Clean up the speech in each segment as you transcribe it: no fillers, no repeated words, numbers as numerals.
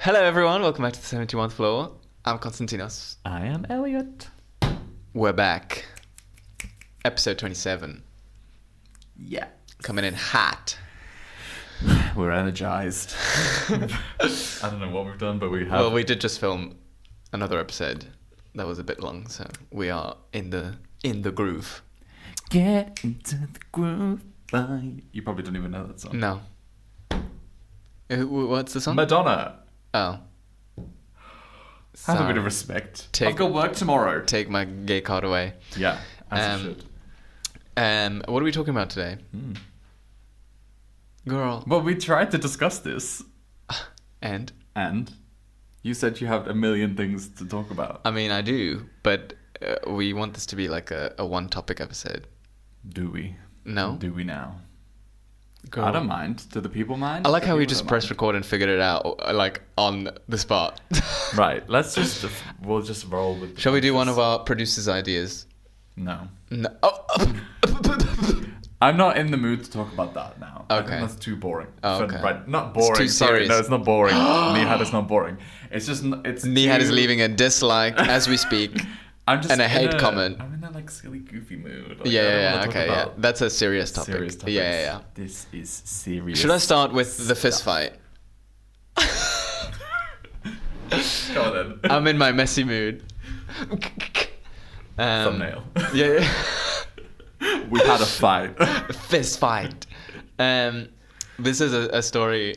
Hello everyone, welcome back to the 71st floor. I'm Konstantinos. I am Elliot. We're back. Episode 27. Yeah. Coming in hot. We're energized. I don't know what we've done, but we have. Well, we did just film another episode that was a bit long, so we are in the groove. Get into the groove. You probably don't even know that song. No. What's the song? Madonna. Oh. Have a bit Sorry. of respect. Take- I've got work tomorrow. Take my gay card away. Yeah, as you should. What are we talking about today? Girl. Well, we tried to discuss this, And? and you said you have a million things to talk about. I mean, I do, but we want this to be like a one-topic episode. Do we? No? Do we now? Girl. I don't mind. Do the people mind? I like The how we people just don't press mind. record and figured it out, like, on the spot. Right, we'll just roll with the Shall we do one of punches. our producer's ideas? No. No. Oh. I'm not in the mood to talk about that now. I Okay. think that's too boring. Oh, okay. Right, not boring. too Sorry, serious. no, it's not boring. Nihad is not boring. It's just it's. Nihad is too- leaving a dislike as we speak. I'm just and a hate in comment. I'm in that like silly, goofy mood. Like, I don't Yeah, wanna talk okay, yeah. about That's a serious topic. serious topics. Yeah. This is serious. Should I start with the fist stuff. fight? Go on then. I'm in my messy mood. Thumbnail. Yeah. We had a fight. Fist fight. This is a story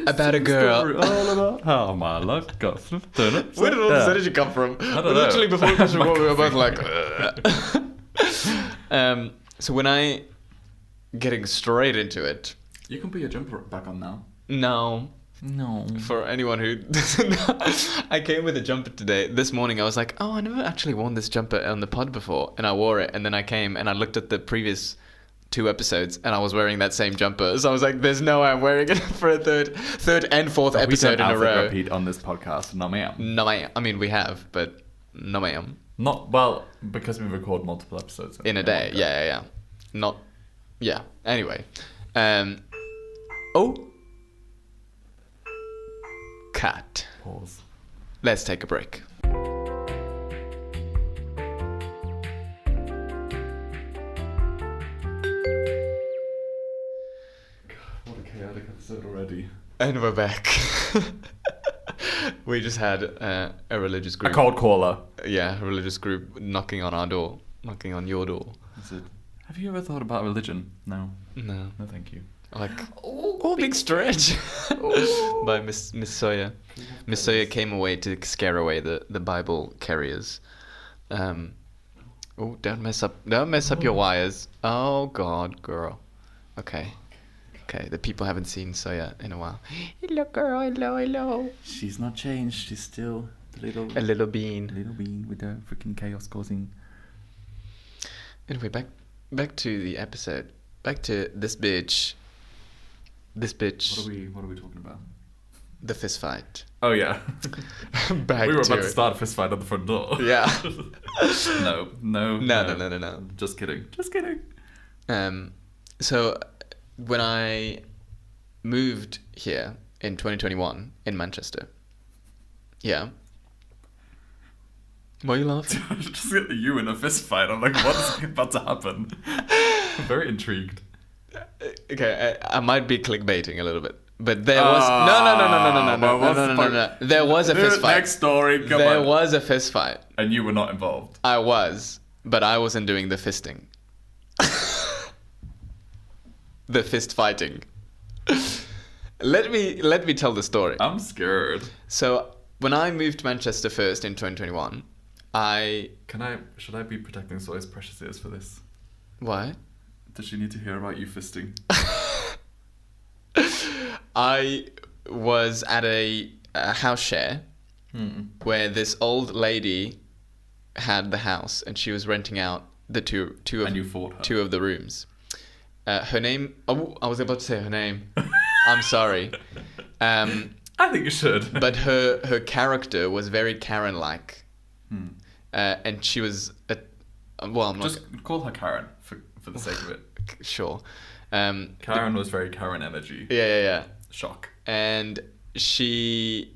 about a girl. Story all about how my life got turned upside Where did all this down. energy come from? I don't know. Literally before this record, we were both like. My So when I getting straight into it, You can put your jumper back on now. no. No. For anyone who doesn't know, I came with a jumper today. This morning I was like, oh, I never actually worn this jumper on the pod before. And I wore it. And then I came and I looked at the previous 2 episodes and I was wearing that same jumper. So I was like, there's no way I'm wearing it for a third and fourth episode in a row. Repeat on this podcast. No, ma'am. No, ma'am. I mean, we have, but no, ma'am. Not well because we record multiple episodes In a day. Yeah. Not, yeah. Anyway. Oh. Cut. Pause. Let's take a break. What a chaotic episode already. And we're back. We just had a religious A group. cold caller. Yeah, a religious group knocking on our door, knocking on your door. Is it? Have you ever thought about religion? No. No, No, thank you. like big stretch by Miss Sawyer. Miss Sawyer came away to scare away the Bible carriers. Oh, don't mess up your wires. Oh God, girl. Okay. The people haven't seen Sawyer in a while. Hello, girl. Hello. She's not changed. She's still the A little bean. little bean with the freaking chaos causing. Anyway, back to the episode. Back to this bitch. This bitch. What are we talking about? The fist fight. Oh yeah. Back we were to about to it. start a fist fight at the front door. Yeah. No. No. Just kidding. Just kidding. So when I moved here in 2021 in Manchester. Yeah. Why are you laughing? Just get you in a fist fight. I'm like, what's about to happen? I'm very intrigued. Okay, I might be clickbaiting a little bit, but there was no. There was a fist fight. Next story. Come There on. was a fist fight. And you were not involved. I was, but I wasn't doing the fisting. The fist fighting. Let me tell the story. I'm scared. So when I moved to Manchester first in 2021, Should I be protecting Sawyer's precious ears for this? Why? Does she need to hear about you fisting? I was at a house share where this old lady had the house and she was renting out the two And you fought her. 2 of the rooms. Her name. Oh, I was about to say her name. I'm sorry. I think you should. But her character was very Karen-like, and she was well. I'm Just call her Karen for the sake of it. sure. Karen was very Karen energy. Yeah. Shock. And she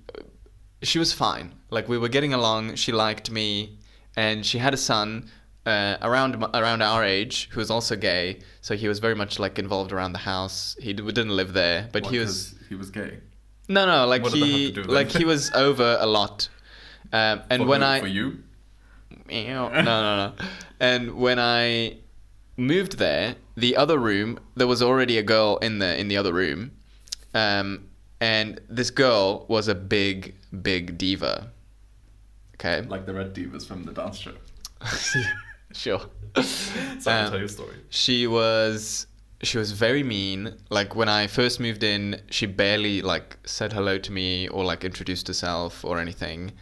was fine. Like, we were getting along. She liked me, and she had a son around our age who was also gay. So he was very much like involved around the house. We didn't live there, but he was gay. No, like What did that have to do with anything? he was over a lot. And For you? No. And when I moved there, the other room, there was already a girl in the other room. And this girl was a big diva. Okay. Like the Red Divas from the dance show. Sure. Sorry, tell your story. She was very mean. Like, when I first moved in, she barely like said hello to me or like introduced herself or anything.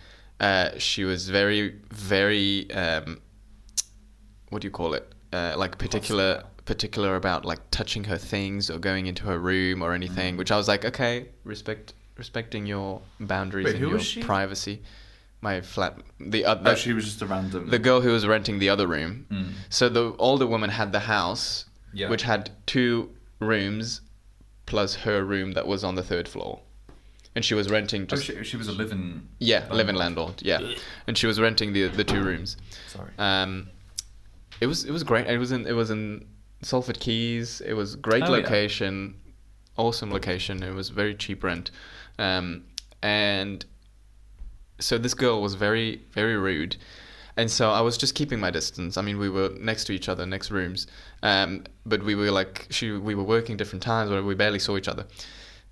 She was very, very what do you call it? Like particular about like touching her things or going into her room or anything. Which I was like, okay, respecting your boundaries and who your was she? privacy. My flat, She was just a random. the girl who was renting the other room. Mm. So the older woman had the house, Yeah. which had 2 rooms plus her room that was on the 3rd floor, and she was renting just she was a live-in. live-in landlord, and she was renting the 2 rooms. Sorry. It was great. It was in Salford Keys. It was great location, awesome location. It was very cheap rent, and so this girl was very, very rude. And so I was just keeping my distance. I mean, we were next to each other, next rooms. But we were like, we were working different times where we barely saw each other.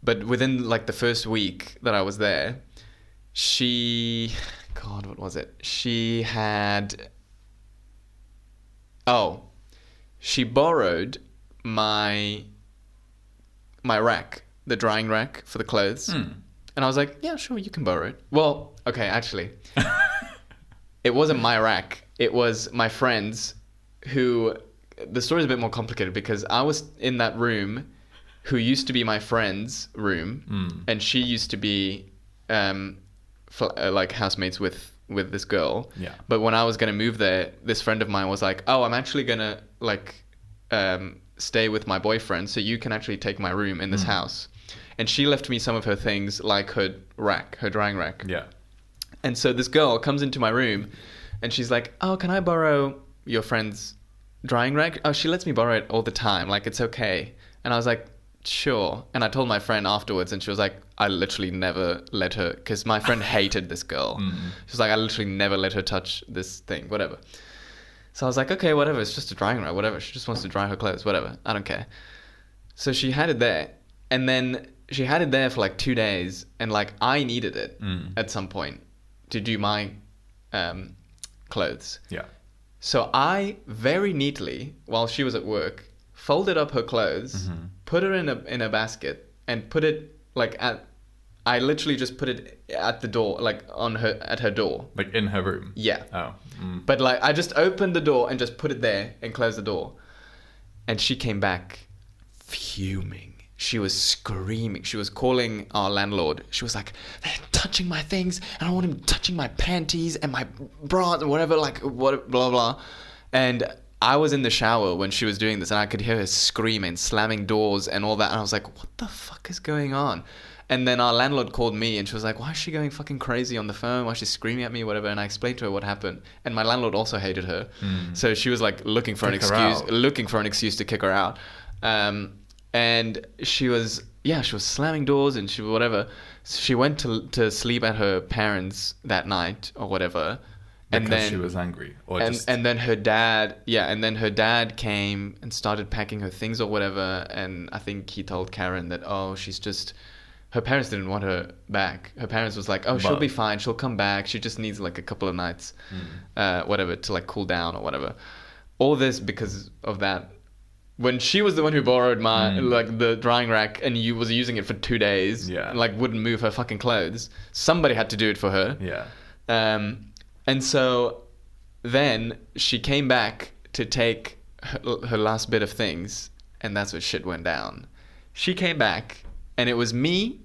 But within like the first week that I was there, what was it? She borrowed my rack, the drying rack for the clothes. And I was like, yeah, sure, you can borrow it. Well, okay, actually, it wasn't my rack. It was my friend's who... The story's a bit more complicated because I was in that room who used to be my friend's room. And she used to be like housemates with this girl. Yeah. But when I was going to move there, this friend of mine was like, oh, I'm actually going to like stay with my boyfriend, so you can actually take my room in this house. And she left me some of her things, like her drying rack. Yeah. And so this girl comes into my room and she's like, oh, can I borrow your friend's drying rack? Oh, she lets me borrow it all the time. Like, it's okay. And I was like, sure. And I told my friend afterwards and she was like, I literally never let her, because my friend hated this girl. She was like, I literally never let her touch this thing, whatever. So I was like, okay, whatever. It's just a drying rack, whatever. She just wants to dry her clothes, whatever. I don't care. So she had it there. And then she had it there for like 2 days, and like I needed it at some point to do my clothes. Yeah. So I very neatly, while she was at work, folded up her clothes, put her in a basket, and put it like I literally just put it at the door, like at her door. Like in her room. Yeah. Oh. But like I just opened the door and just put it there and closed the door, and she came back fuming. She was screaming. She was calling our landlord. She was like, they're touching my things. I don't want him touching my panties and my bra and whatever, like, what, blah, blah. And I was in the shower when she was doing this, and I could hear her screaming, slamming doors and all that. And I was like, what the fuck is going on? And then our landlord called me, and she was like, why is she going fucking crazy on the phone? Why is she screaming at me, whatever? And I explained to her what happened. And my landlord also hated her. So she was like looking for an excuse to kick her out. And she was slamming doors and whatever. So she went to sleep at her parents that night or whatever. Because and then she was angry. And then her dad came and started packing her things or whatever. And I think he told Karen that, her parents didn't want her back. Her parents was like, she'll be fine. She'll come back. She just needs like a couple of nights, whatever, to like cool down or whatever. All this because of that. When she was the one who borrowed my like the drying rack and you was using it for 2 days, and, like wouldn't move her fucking clothes, somebody had to do it for her. Yeah. And so then she came back to take her last bit of things, and that's where shit went down. She came back, and it was me,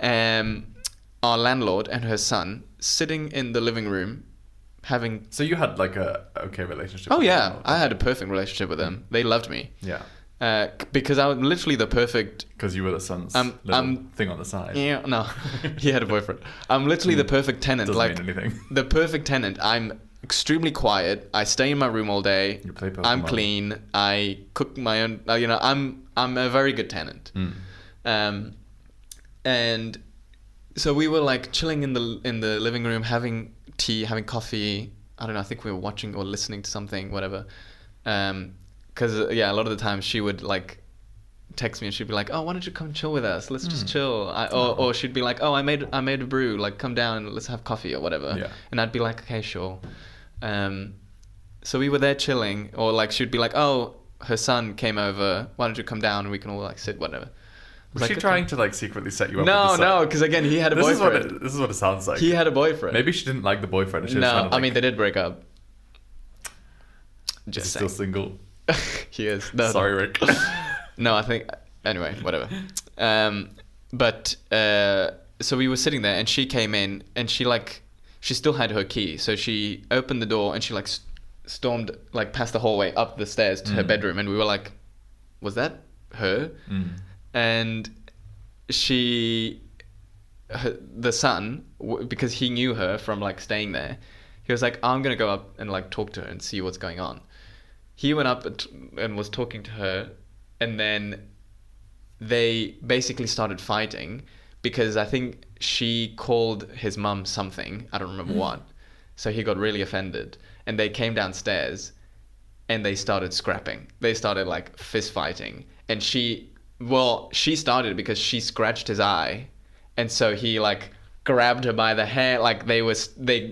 our landlord, and her son sitting in the living room. So you had like a okay relationship. Oh yeah, I had a perfect relationship with them. They loved me. Yeah. because I was literally the perfect. Because you were the son's little thing on the side. Yeah, no, he had a boyfriend. I'm literally the perfect tenant. Doesn't like mean anything. The perfect tenant. I'm extremely quiet. I stay in my room all day. You play Pokemon. I'm clean. I cook my own. I'm a very good tenant. And so we were like chilling in the living room, having tea, having coffee. I don't know. I think we were watching or listening to something, whatever. Because a lot of the time she would like text me and she'd be like, "Oh, why don't you come chill with us? Let's just chill." Or she'd be like, "Oh, I made a brew. Like, come down and let's have coffee or whatever." Yeah. And I'd be like, "Okay, sure." So we were there chilling, or like she'd be like, "Oh, her son came over. Why don't you come down and we can all like sit, whatever." Was she trying to like secretly set you up? No, because again, he had a boyfriend. This is what it sounds like. He had a boyfriend. Maybe she didn't like the boyfriend. She was No, trying to, I mean they did break up. He's Just still saying. single. He is. No, Sorry, Rick. No, I think anyway, whatever. But so we were sitting there, and she came in, and she still had her key, so she opened the door, and she like stormed like past the hallway up the stairs to her bedroom, and we were like, "Was that her?" And the son, because he knew her from like staying there, he was like, "I'm gonna go up and like talk to her and see what's going on." He went up and was talking to her, and then they basically started fighting because I think she called his mum something. I don't remember what. So he got really offended, and they came downstairs and they started scrapping. They started like fist fighting, and she started because she scratched his eye, and so he like grabbed her by the hair. Like they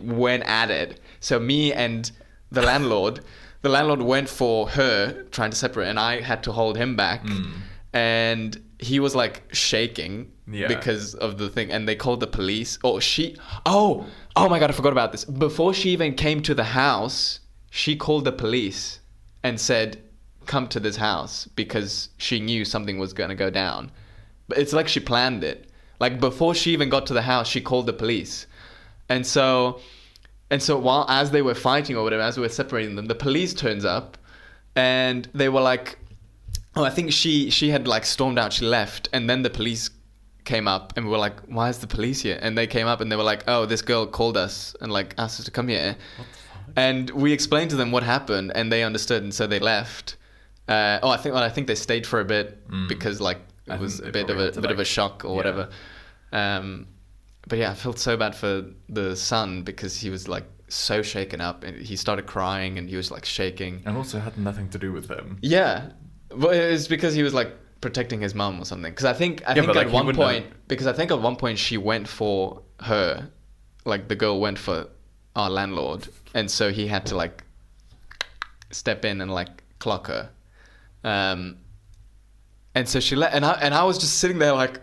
went at it. So me and the landlord went for her, trying to separate, and I had to hold him back. And he was like shaking because of the thing, and they called the police. Oh my God, I forgot about this. Before she even came to the house, she called the police and said, "Come to this house," because she knew something was going to go down. But it's like she planned it. Like before she even got to the house, she called the police. And so while as they were fighting or whatever, as we were separating them, the police turns up, and they were like, "Oh, I think she had like stormed out, she left." And then the police came up, and we were like, "Why is the police here?" And they came up and they were like, "Oh, this girl called us and like asked us to come here." What the fuck? And we explained to them what happened, and they understood, and so they left. I think they stayed for a bit because like it was a bit of a shock or whatever. But yeah, I felt so bad for the son because he was like so shaken up, and he started crying, and he was like shaking. And also had nothing to do with them. Yeah, but it was because he was like protecting his mum or something. Because I think at one point she went for her, like the girl went for our landlord, and so he had to like step in and like clock her. And so she and I was just sitting there like,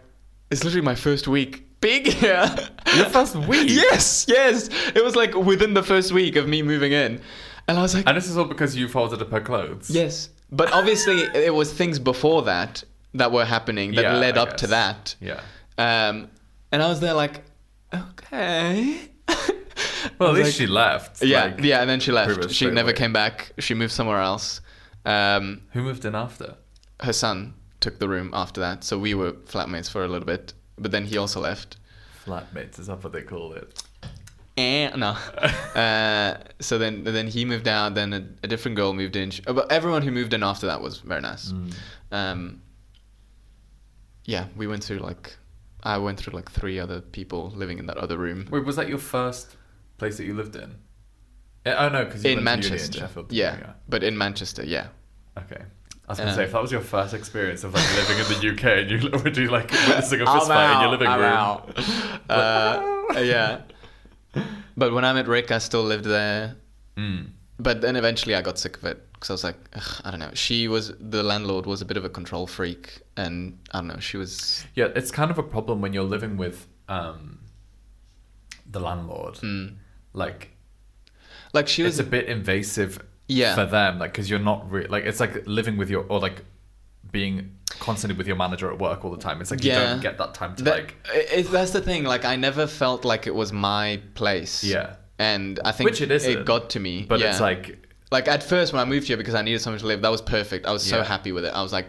it's literally my first week being here. Your first week? Yes. It was like within the first week of me moving in, and I was like, and this is all because you folded up her clothes. Yes, but obviously it was things before that were happening that led up to that. Yeah. And I was there like, okay. Well, at least she left. Yeah, and then she left. She never came back. She moved somewhere else. Who moved in after? Her son took the room after that, so we were flatmates for a little bit, but then he also left. Flatmates, is that what they call it? No. So then he moved out, then a different girl moved in. But everyone who moved in after that was very nice. Yeah, I went through like 3 other people living in that other room. Wait, was that your first place that you lived in? Oh no, because you in went to Manchester. uni in Sheffield. Yeah, but in Manchester, yeah. Okay. I was going to say, if that was your first experience of like living in the UK and you were doing like witnessing a fist fight in your living room. Yeah. But when I met Rick, I still lived there. But then eventually I got sick of it because I was like, I don't know. The landlord was a bit of a control freak, and I don't know, she was... Yeah, it's kind of a problem when you're living with the landlord. Like she was... It's a bit invasive for them, like, because you're not like, it's like living with or like being constantly with your manager at work all the time. It's like you don't get that time to that's the thing, like I never felt like it was my place. Yeah. And I think it got to me. But it's like Like at first when I moved here because I needed somewhere to live, that was perfect. I was so happy with it. I was like,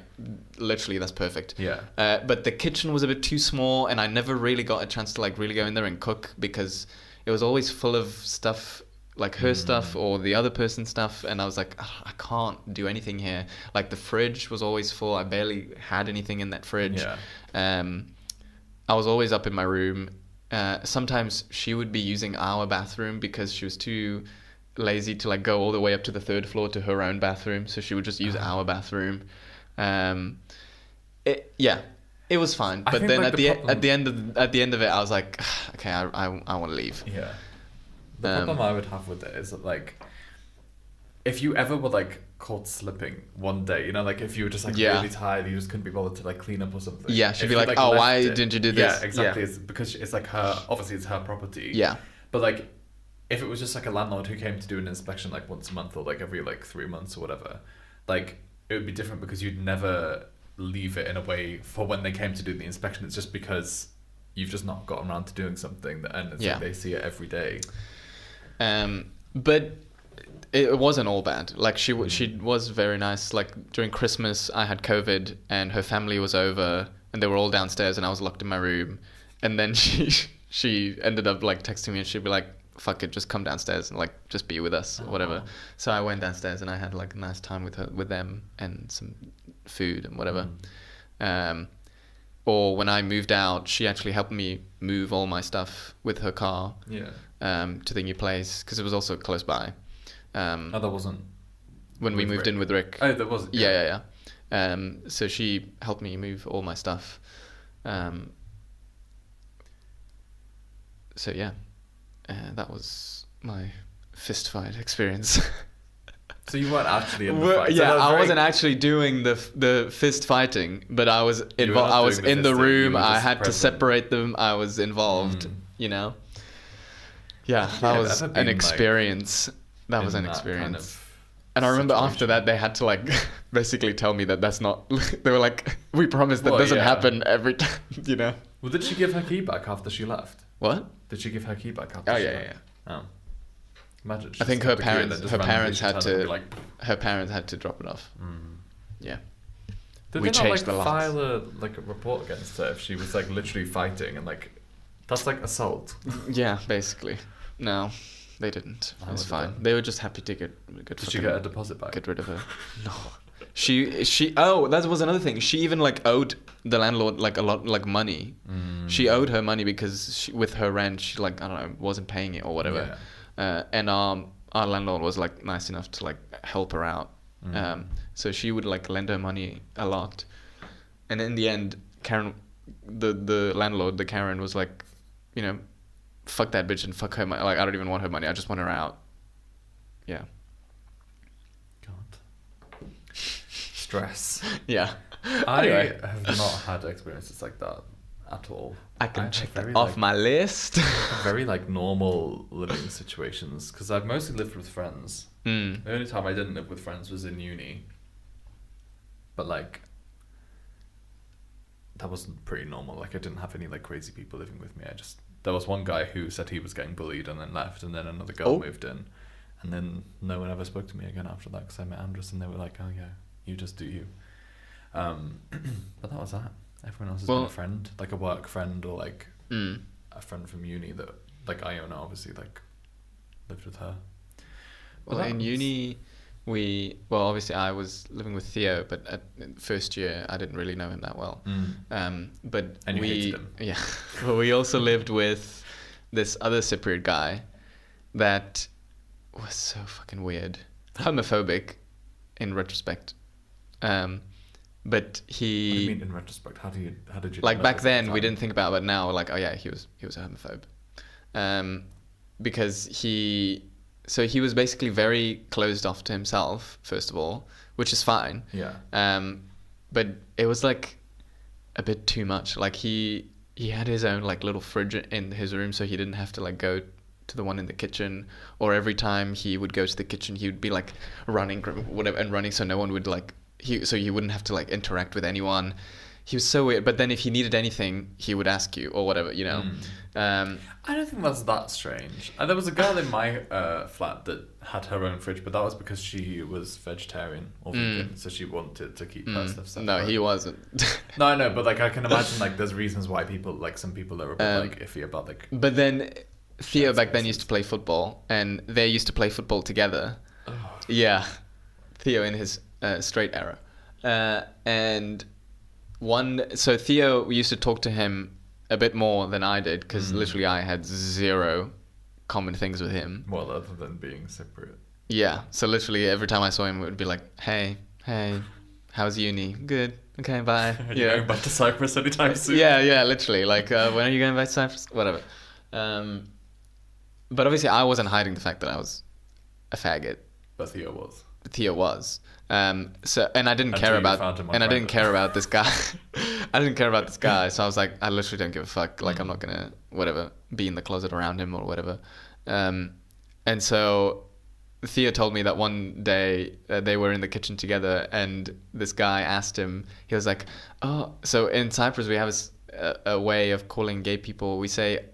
literally, that's perfect. Yeah. But the kitchen was a bit too small, and I never really got a chance to like really go in there and cook because it was always full of stuff, like her stuff or the other person's stuff, and I was like, I can't do anything here. Like the fridge was always full. I barely had anything in that fridge. Yeah. I was always up in my room. Sometimes she would be using our bathroom because she was too lazy to like go all the way up to the 3rd floor to her own bathroom, so she would just use our bathroom. It was fine, but then like at the end of it, I was like, okay, I want to leave. Yeah. The problem I would have with it is that like, if you ever were like caught slipping one day, you know, like if you were just like really tired, you just couldn't be bothered to like clean up or something. Yeah, she'd be like, oh, why didn't you do this? Yeah, exactly. Yeah. It's because it's like her. Obviously, it's her property. Yeah. But like, if it was just like a landlord who came to do an inspection like once a month or like every like 3 months or whatever, like it would be different because you'd never leave it in a way for when they came to do the inspection. It's just because you've just not gotten around to doing something and it's like they see it every day. But it wasn't all bad. Like she was very nice. Like during Christmas I had COVID and her family was over and they were all downstairs and I was locked in my room, and then she ended up like texting me and she'd be like, fuck it, just come downstairs and like just be with us or whatever. So I went downstairs and I had like a nice time with them and some food and whatever. Or when I moved out, she actually helped me move all my stuff with her car to the new place because it was also close by. That wasn't when we moved in with Rick. Oh, that wasn't. Yeah. So she helped me move all my stuff. So yeah. That was my fist fight experience. So you weren't actually in the fight? Yeah, I wasn't actually doing the fist fighting, but I was involved. I was in the room. I had to separate them. I was involved. You know. Yeah, that was an experience. That was an experience. And I remember after that they had to like basically tell me that that's not. They were like, we promise that doesn't happen every time. You know. Well, did she give her key back after she left? What? Did she give her key back after she left? Yeah. Oh. Imagine. I think her parents had to drop it off. Yeah. Did they not like file a report against her if she was like literally fighting and like that's like assault? Yeah, basically. No, they didn't. It was fine. They were just happy to get. Did she get a deposit back? Get rid of her. No. She oh, that was another thing. She even like owed the landlord like a lot like money. She owed her money because with her rent she like I don't know wasn't paying it or whatever. And our landlord was like nice enough to like help her out. So she would like lend her money a lot. And in the end, Karen, the landlord, the Karen was like, you know, fuck that bitch and fuck her money. Like I don't even want her money. I just want her out. Yeah. Stress. Yeah. I have not had experiences like that at all. I can check that off my list. Very like normal living situations because I've mostly lived with friends. The only time I didn't live with friends was in uni. But like that was pretty normal. Like I didn't have any like crazy people living with me. There was one guy who said he was getting bullied and then left, and then another girl moved in, and then no one ever spoke to me again after that because I met Andres and they were like, oh yeah, you just do you. But that was that. Everyone else has been a friend, like a work friend or like a friend from uni that like Iona obviously like lived with her. Well, in uni obviously I was living with Theo, but at first year I didn't really know him that well. But and you hated him. Yeah. But we also lived with this other Cypriot guy that was so fucking weird, homophobic, in retrospect. But he. What do you mean in retrospect? How did you? Like back then we didn't think about it, but now like, oh yeah, he was a homophobe. Because he was basically very closed off to himself, first of all, which is fine. Yeah. But it was like a bit too much. Like he had his own like little fridge in his room, so he didn't have to like go to the one in the kitchen, or every time he would go to the kitchen he would be like running so no one would like he wouldn't have to like interact with anyone. he was so weird. But then if he needed anything, he would ask you or whatever, you know. I don't think that's that strange. There was a girl in my flat that had her own fridge, but that was because she was vegetarian or vegan, so she wanted to keep her stuff separate. No, he wasn't. No, I know, but like I can imagine like there's reasons why people, like some people are a bit like iffy about like. But then Theo back then used to play football, and they used to play football together. Oh. Yeah, Theo in his straight era, and so Theo used to talk to him a bit more than I did, because literally I had zero common things with him. Well, other than being separate. Yeah, so literally every time I saw him, it would be like, hey, how's uni? Good. Okay, bye. Are you going back to Cyprus anytime soon? Yeah, literally. Like, when are you going back to Cyprus? Whatever. But obviously I wasn't hiding the fact that I was a faggot. But Theo was. So, and I didn't care about this guy. I didn't care about this guy, so I was like, I literally don't give a fuck. Like, I'm not gonna be in the closet around him or whatever. And so Theo told me that one day they were in the kitchen together, and this guy asked him. He was like, "Oh, so in Cyprus we have a way of calling gay people. We say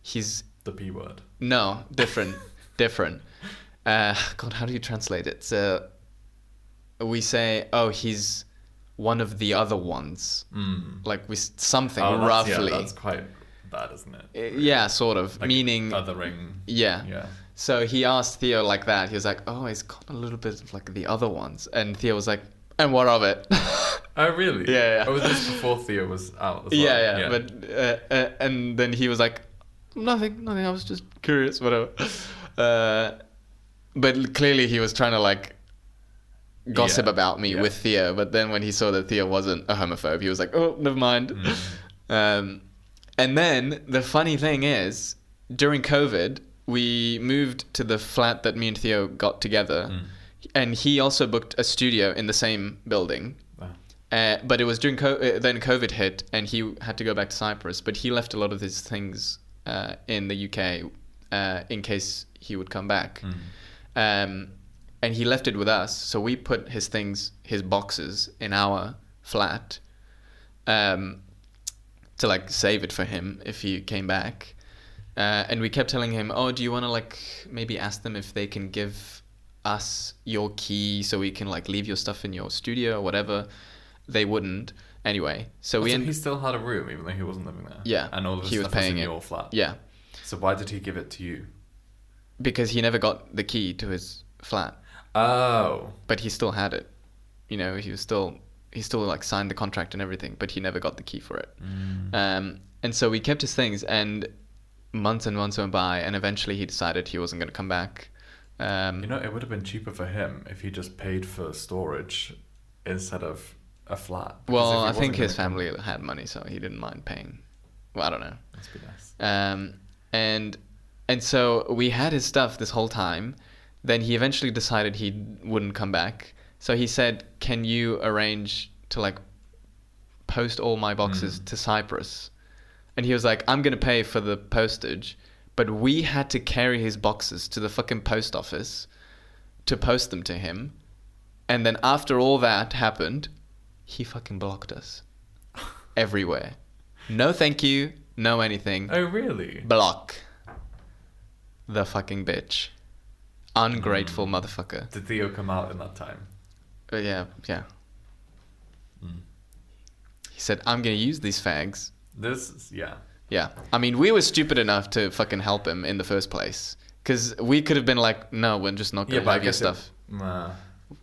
he's the P word." No, different. God, how do you translate it? So we say, "Oh, he's one of the other ones." Like something roughly. Yeah, that's quite bad, isn't it? Yeah, sort of. Like meaning othering. Yeah. So he asked Theo like that. He was like, "Oh, he's got a little bit of like the other ones," and Theo was like, "And what of it?" Oh, really? Yeah. Or was this before Theo was out? As well? Yeah. But and then he was like, "Nothing. I was just curious, whatever." But clearly he was trying to like gossip about me with Theo. But then when he saw that Theo wasn't a homophobe, he was like, "Oh, never mind." And then the funny thing is, during COVID, we moved to the flat that me and Theo got together, and he also booked a studio in the same building. Wow. But it was during then COVID hit, and he had to go back to Cyprus. But he left a lot of his things in the UK in case he would come back. And he left it with us, so we put his boxes in our flat to like save it for him if he came back. And we kept telling him, "Oh, do you want to like maybe ask them if they can give us your key so we can like leave your stuff in your studio or whatever?" They wouldn't. Anyway, so he still had a room even though he wasn't living there. Yeah, and all of his stuff was in your flat. Yeah. So why did he give it to you? Because he never got the key to his flat. Oh. But he still had it. You know, he still like signed the contract and everything, but he never got the key for it. And so we kept his things, and months went by, and eventually he decided he wasn't going to come back. It would have been cheaper for him if he just paid for storage instead of a flat. Well, I think his family had money, so he didn't mind paying. Well, I don't know. Must be nice. And so we had his stuff this whole time. Then he eventually decided he wouldn't come back. So he said, "Can you arrange to like post all my boxes to Cyprus?" And he was like, "I'm going to pay for the postage." But we had to carry his boxes to the fucking post office to post them to him. And then after all that happened, he fucking blocked us everywhere. No thank you, no anything. Oh, really? Block. The fucking bitch. Ungrateful motherfucker. Did Theo come out in that time? Yeah. He said, "I'm going to use these fags." Yeah. I mean, we were stupid enough to fucking help him in the first place. Because we could have been like, "No, we're just not going to have your stuff."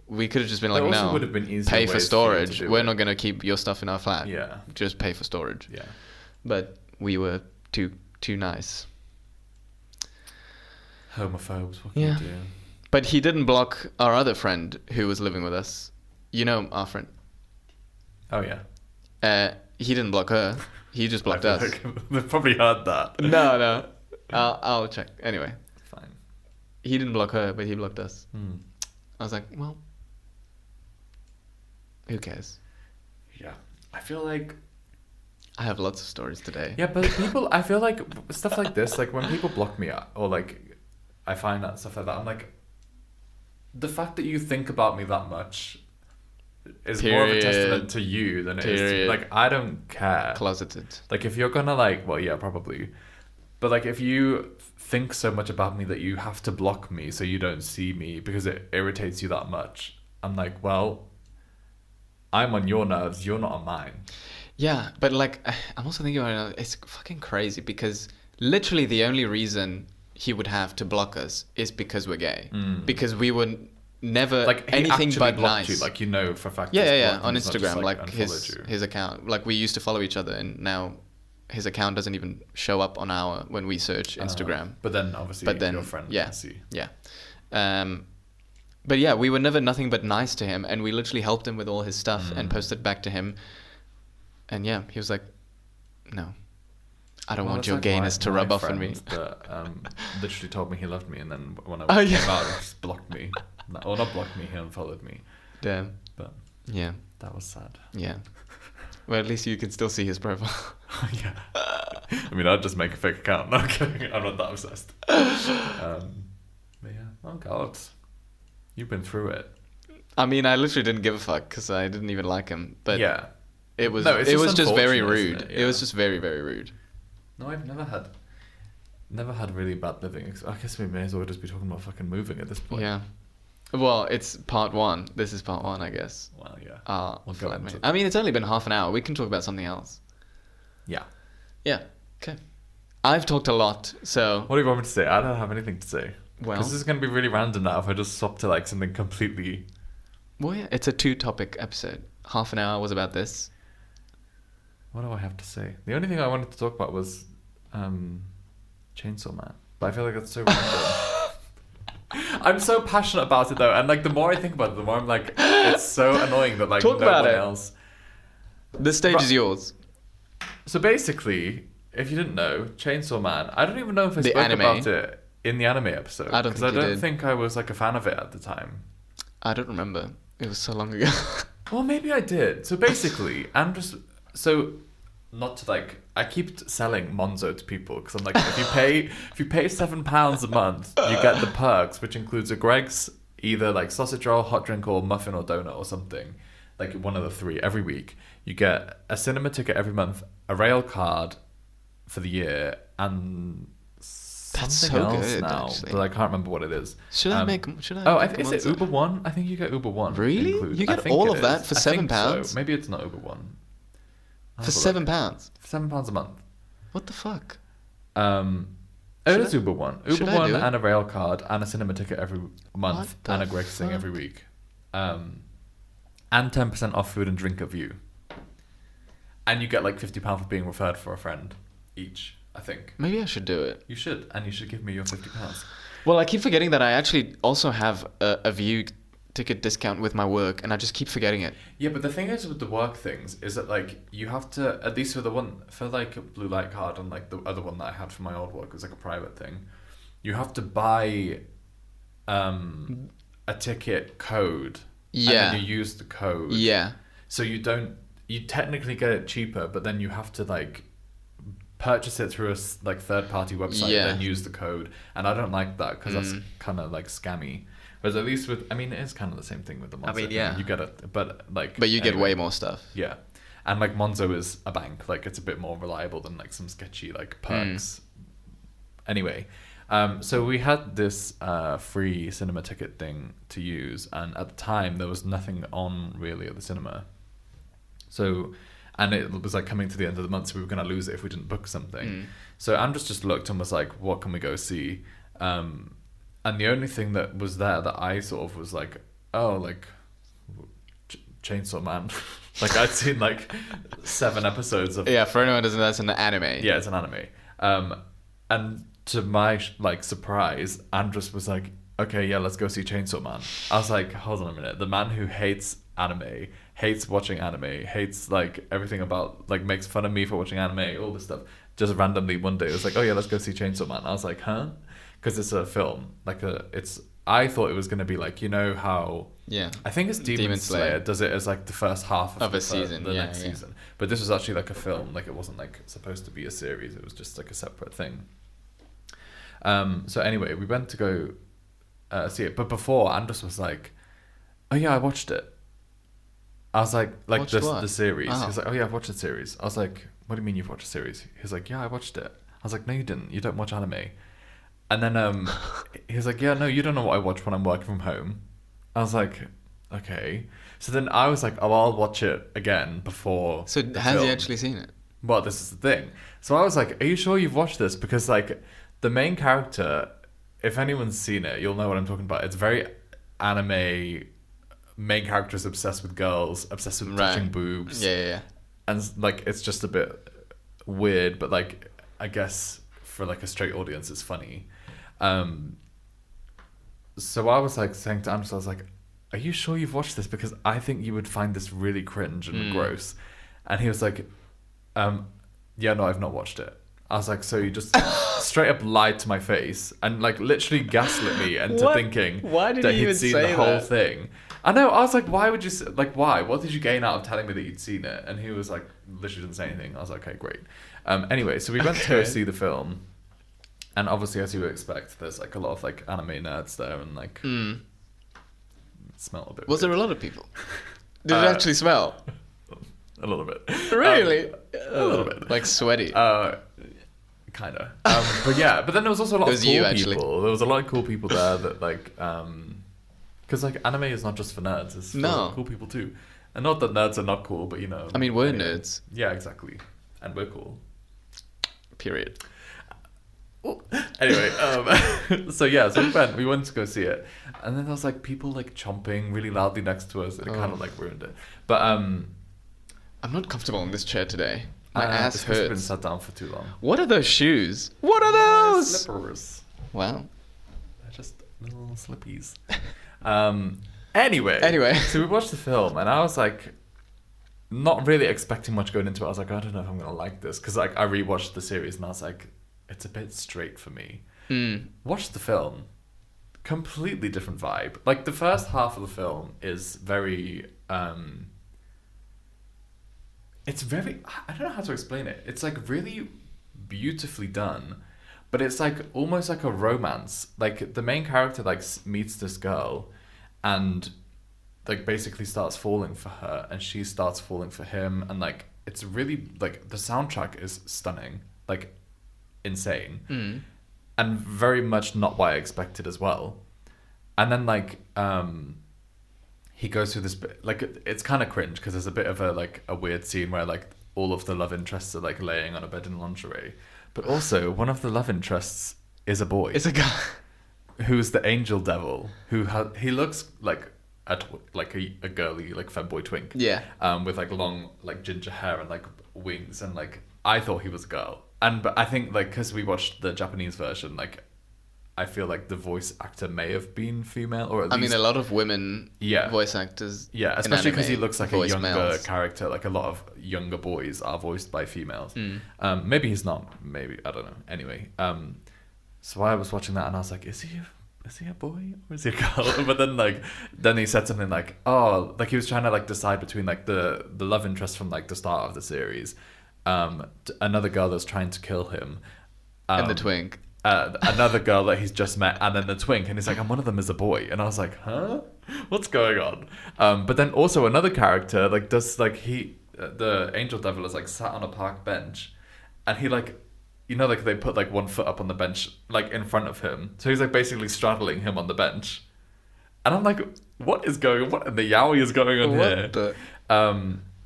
We could have just been like, "No, would have been pay for storage. We're not going to keep your stuff in our flat. Yeah. Just pay for storage." Yeah. But we were too nice. Homophobes, what can you do? But he didn't block our other friend who was living with us. You know our friend. Oh, yeah. He didn't block her. He just blocked us. They've probably heard that. No. I'll check. Anyway. Fine. He didn't block her, but he blocked us. I was like, well, who cares? Yeah. I feel like... I have lots of stories today. Yeah, but I feel like stuff like this, like when people block me or like... I find that stuff like that. I'm like, the fact that you think about me that much is more of a testament to you than it is to, like, I don't care. Closeted. Like, if you're gonna, like, well, yeah, probably. But, like, if you think so much about me that you have to block me so you don't see me because it irritates you that much, I'm like, well, I'm on your nerves, you're not on mine. Yeah, but, like, I'm also thinking about it, it's fucking crazy because literally the only reason he would have to block us is because we're gay. Because we would never, like, anything but nice. You, like, you know for a fact. Yeah, on Instagram, just, like his account. Like, we used to follow each other, and now his account doesn't even show up on our when we search Instagram. But then obviously your friend can see. Yeah. But yeah, we were never nothing but nice to him, and we literally helped him with all his stuff and posted back to him. And yeah, he was like, "No, I don't want your like gayness to rub off on me." That literally told me he loved me, and then when I came out, he just blocked me. Or not blocked me, he unfollowed me. Damn. But yeah, that was sad. Yeah. Well, at least you can still see his profile. Yeah. I mean, I'd just make a fake account. No, I'm kidding. I'm not that obsessed. But yeah. Oh God, you've been through it. I mean, I literally didn't give a fuck because I didn't even like him. But yeah. It was just very rude. It was just very, very rude. No, I've never had really bad living. I guess we may as well just be talking about fucking moving at this point. Yeah. Well, it's part one. This is part one, I guess. Well, yeah. We'll go into I mean, it's only been half an hour. We can talk about something else. Yeah. Yeah. Okay. I've talked a lot, so... What do you want me to say? I don't have anything to say. Well... Because this is going to be really random now if I just swap to, like, something completely... Well, yeah. It's a 2-topic episode. Half an hour was about this. What do I have to say? The only thing I wanted to talk about was Chainsaw Man. But I feel like that's so random. I'm so passionate about it though, and like the more I think about it, the more I'm like, it's so annoying that like talk no about one it. Else. The stage is yours. So basically, if you didn't know, Chainsaw Man, I don't even know if I spoke about it in the anime episode. I don't think I was like a fan of it at the time. I don't remember. It was so long ago. Well, maybe I did. So basically, So, not to like, I keep selling Monzo to people because I'm like, if you pay £7 a month, you get the perks, which includes a Greg's, either like sausage roll, hot drink, or muffin or donut or something, like one of the three every week. You get a cinema ticket every month, a rail card for the year, and something else good, now, actually. But I can't remember what it is. Should I? Is it Uber One? I think you get Uber One. Really? Included. You get all of that for £7? So. Maybe it's not Uber One. For £7? For £7 a month. What the fuck? It is Uber One. Uber One and a rail card and a cinema ticket every month and a Greg's thing every week. And 10% off food and drink at View. And you get like £50 for being referred for a friend each, I think. Maybe I should do it. You should, and you should give me your £50. Well, I keep forgetting that I actually also have a View ticket discount with my work, and I just keep forgetting it. Yeah, but the thing is with the work things is that like you have to, at least for like a blue light card and like the other one that I had for my old work was like a private thing, you have to buy a ticket code. Yeah. And then you use the code. Yeah. So you technically get it cheaper, but then you have to like purchase it through a like third party website and then use the code. And I don't like that because that's kind of like scammy. Whereas at least it is kind of the same thing with the Monzo. I mean, yeah. You get it, but you get way more stuff. Yeah. And like Monzo is a bank, like it's a bit more reliable than like some sketchy like perks. Anyway, so we had this free cinema ticket thing to use, and at the time there was nothing on really at the cinema. So, and it was like coming to the end of the month, so we were going to lose it if we didn't book something. So Andres just looked and was like, what can we go see? And the only thing that was there that I sort of was like, oh, like Chainsaw Man. Like I'd seen like 7 episodes of... Yeah, for anyone who doesn't know, that's an anime. Yeah, it's an anime. And to my like surprise, Andres was like, okay, yeah, let's go see Chainsaw Man. I was like, hold on a minute. The man who hates anime, hates watching anime, hates like everything about, like makes fun of me for watching anime, all this stuff. Just randomly one day it was like, oh yeah, let's go see Chainsaw Man. I was like, huh? Because it's a film. I thought it was going to be like, you know how... Yeah. I think it's Demon Slayer does it as like the first half of a season. The next season. But this was actually like a film. Like it wasn't like supposed to be a series. It was just like a separate thing. So anyway, we went to go see it. But before, Andres was like, oh yeah, I watched it. I was like Watched what? the series. Oh. He was like, oh yeah, I've watched the series. I was like, what do you mean you've watched a series? He was like, yeah, I watched it. I was like, no, you didn't. You don't watch anime. And then he was like, yeah, no, you don't know what I watch when I'm working from home. I was like, okay. So then I was like, oh, I'll watch it again before. So has he actually seen it? Well, this is the thing. So I was like, are you sure you've watched this? Because like the main character, if anyone's seen it, you'll know what I'm talking about. It's very anime. Main character is obsessed with girls, obsessed with touching boobs. Yeah. And like it's just a bit weird, but like I guess for like a straight audience, it's funny. So I was like saying to Anders, I was like, are you sure you've watched this? Because I think you would find this really cringe and gross. And he was like, yeah, no, I've not watched it. I was like, so you just straight up lied to my face and like literally gaslit me into thinking that he'd seen the whole thing. I know. I was like, why would you like? Why? What did you gain out of telling me that you'd seen it? And he was like, literally didn't say anything. I was like, okay, great. Anyway, so we went to go see the film, and obviously, as you would expect, there's like a lot of like anime nerds there, and like it smelled a bit. Was there a lot of people? Did it actually smell? A little bit. Really? A little bit. Like sweaty. Kind of. But yeah, but then there was also a lot of cool people. There was a lot of cool people there that like, because like anime is not just for nerds. It's for cool people too. And not that nerds are not cool, but you know. I mean, we're nerds. Yeah, exactly. And we're cool. Period. Anyway, so we went to go see it. And then there was like people like chomping really loudly next to us. And it kind of like ruined it. But I'm not comfortable in this chair today. My ass hurts. I've been sat down for too long. What are those shoes? What are those? Slippers. Wow. They're just little slippies. Anyway. So we watched the film and I was like, not really expecting much going into it. I was like, I don't know if I'm going to like this. Because like I rewatched the series and I was like, it's a bit straight for me. Watched the film. Completely different vibe. Like the first half of the film is very... it's very... I don't know how to explain it. It's like really beautifully done. But it's like almost like a romance. Like the main character like meets this girl and like basically starts falling for her and she starts falling for him. And like it's really like the soundtrack is stunning. Like insane. And very much not what I expected as well. And then like... he goes through this bit, like it's kind of cringe because there's a bit of a weird scene where like all of the love interests are like laying on a bed in lingerie, but also one of the love interests is a boy. It's a guy who's the angel devil. He looks like a girly like femboy twink. Yeah. With like long like ginger hair and like wings and like I thought he was a girl. But I think like because we watched the Japanese version like. I feel like the voice actor may have been female, or at least... I mean, a lot of women voice actors. Yeah, especially because he looks like a younger character. Like a lot of younger boys are voiced by females. Maybe he's not. Maybe I don't know. Anyway, so I was watching that and I was like, is he a boy or is he a girl? But then he said something like, oh, like he was trying to like decide between like the love interest from like the start of the series, another girl that's trying to kill him, and the twink. Another girl that he's just met, and then the twink, and he's like, and one of them is a boy, and I was like, huh, what's going on? But then also another character like does like the angel devil is like sat on a park bench, and he like, you know, like they put like one foot up on the bench like in front of him, so he's like basically straddling him on the bench, and I'm like, what is going on? What in the yaoi is going on here?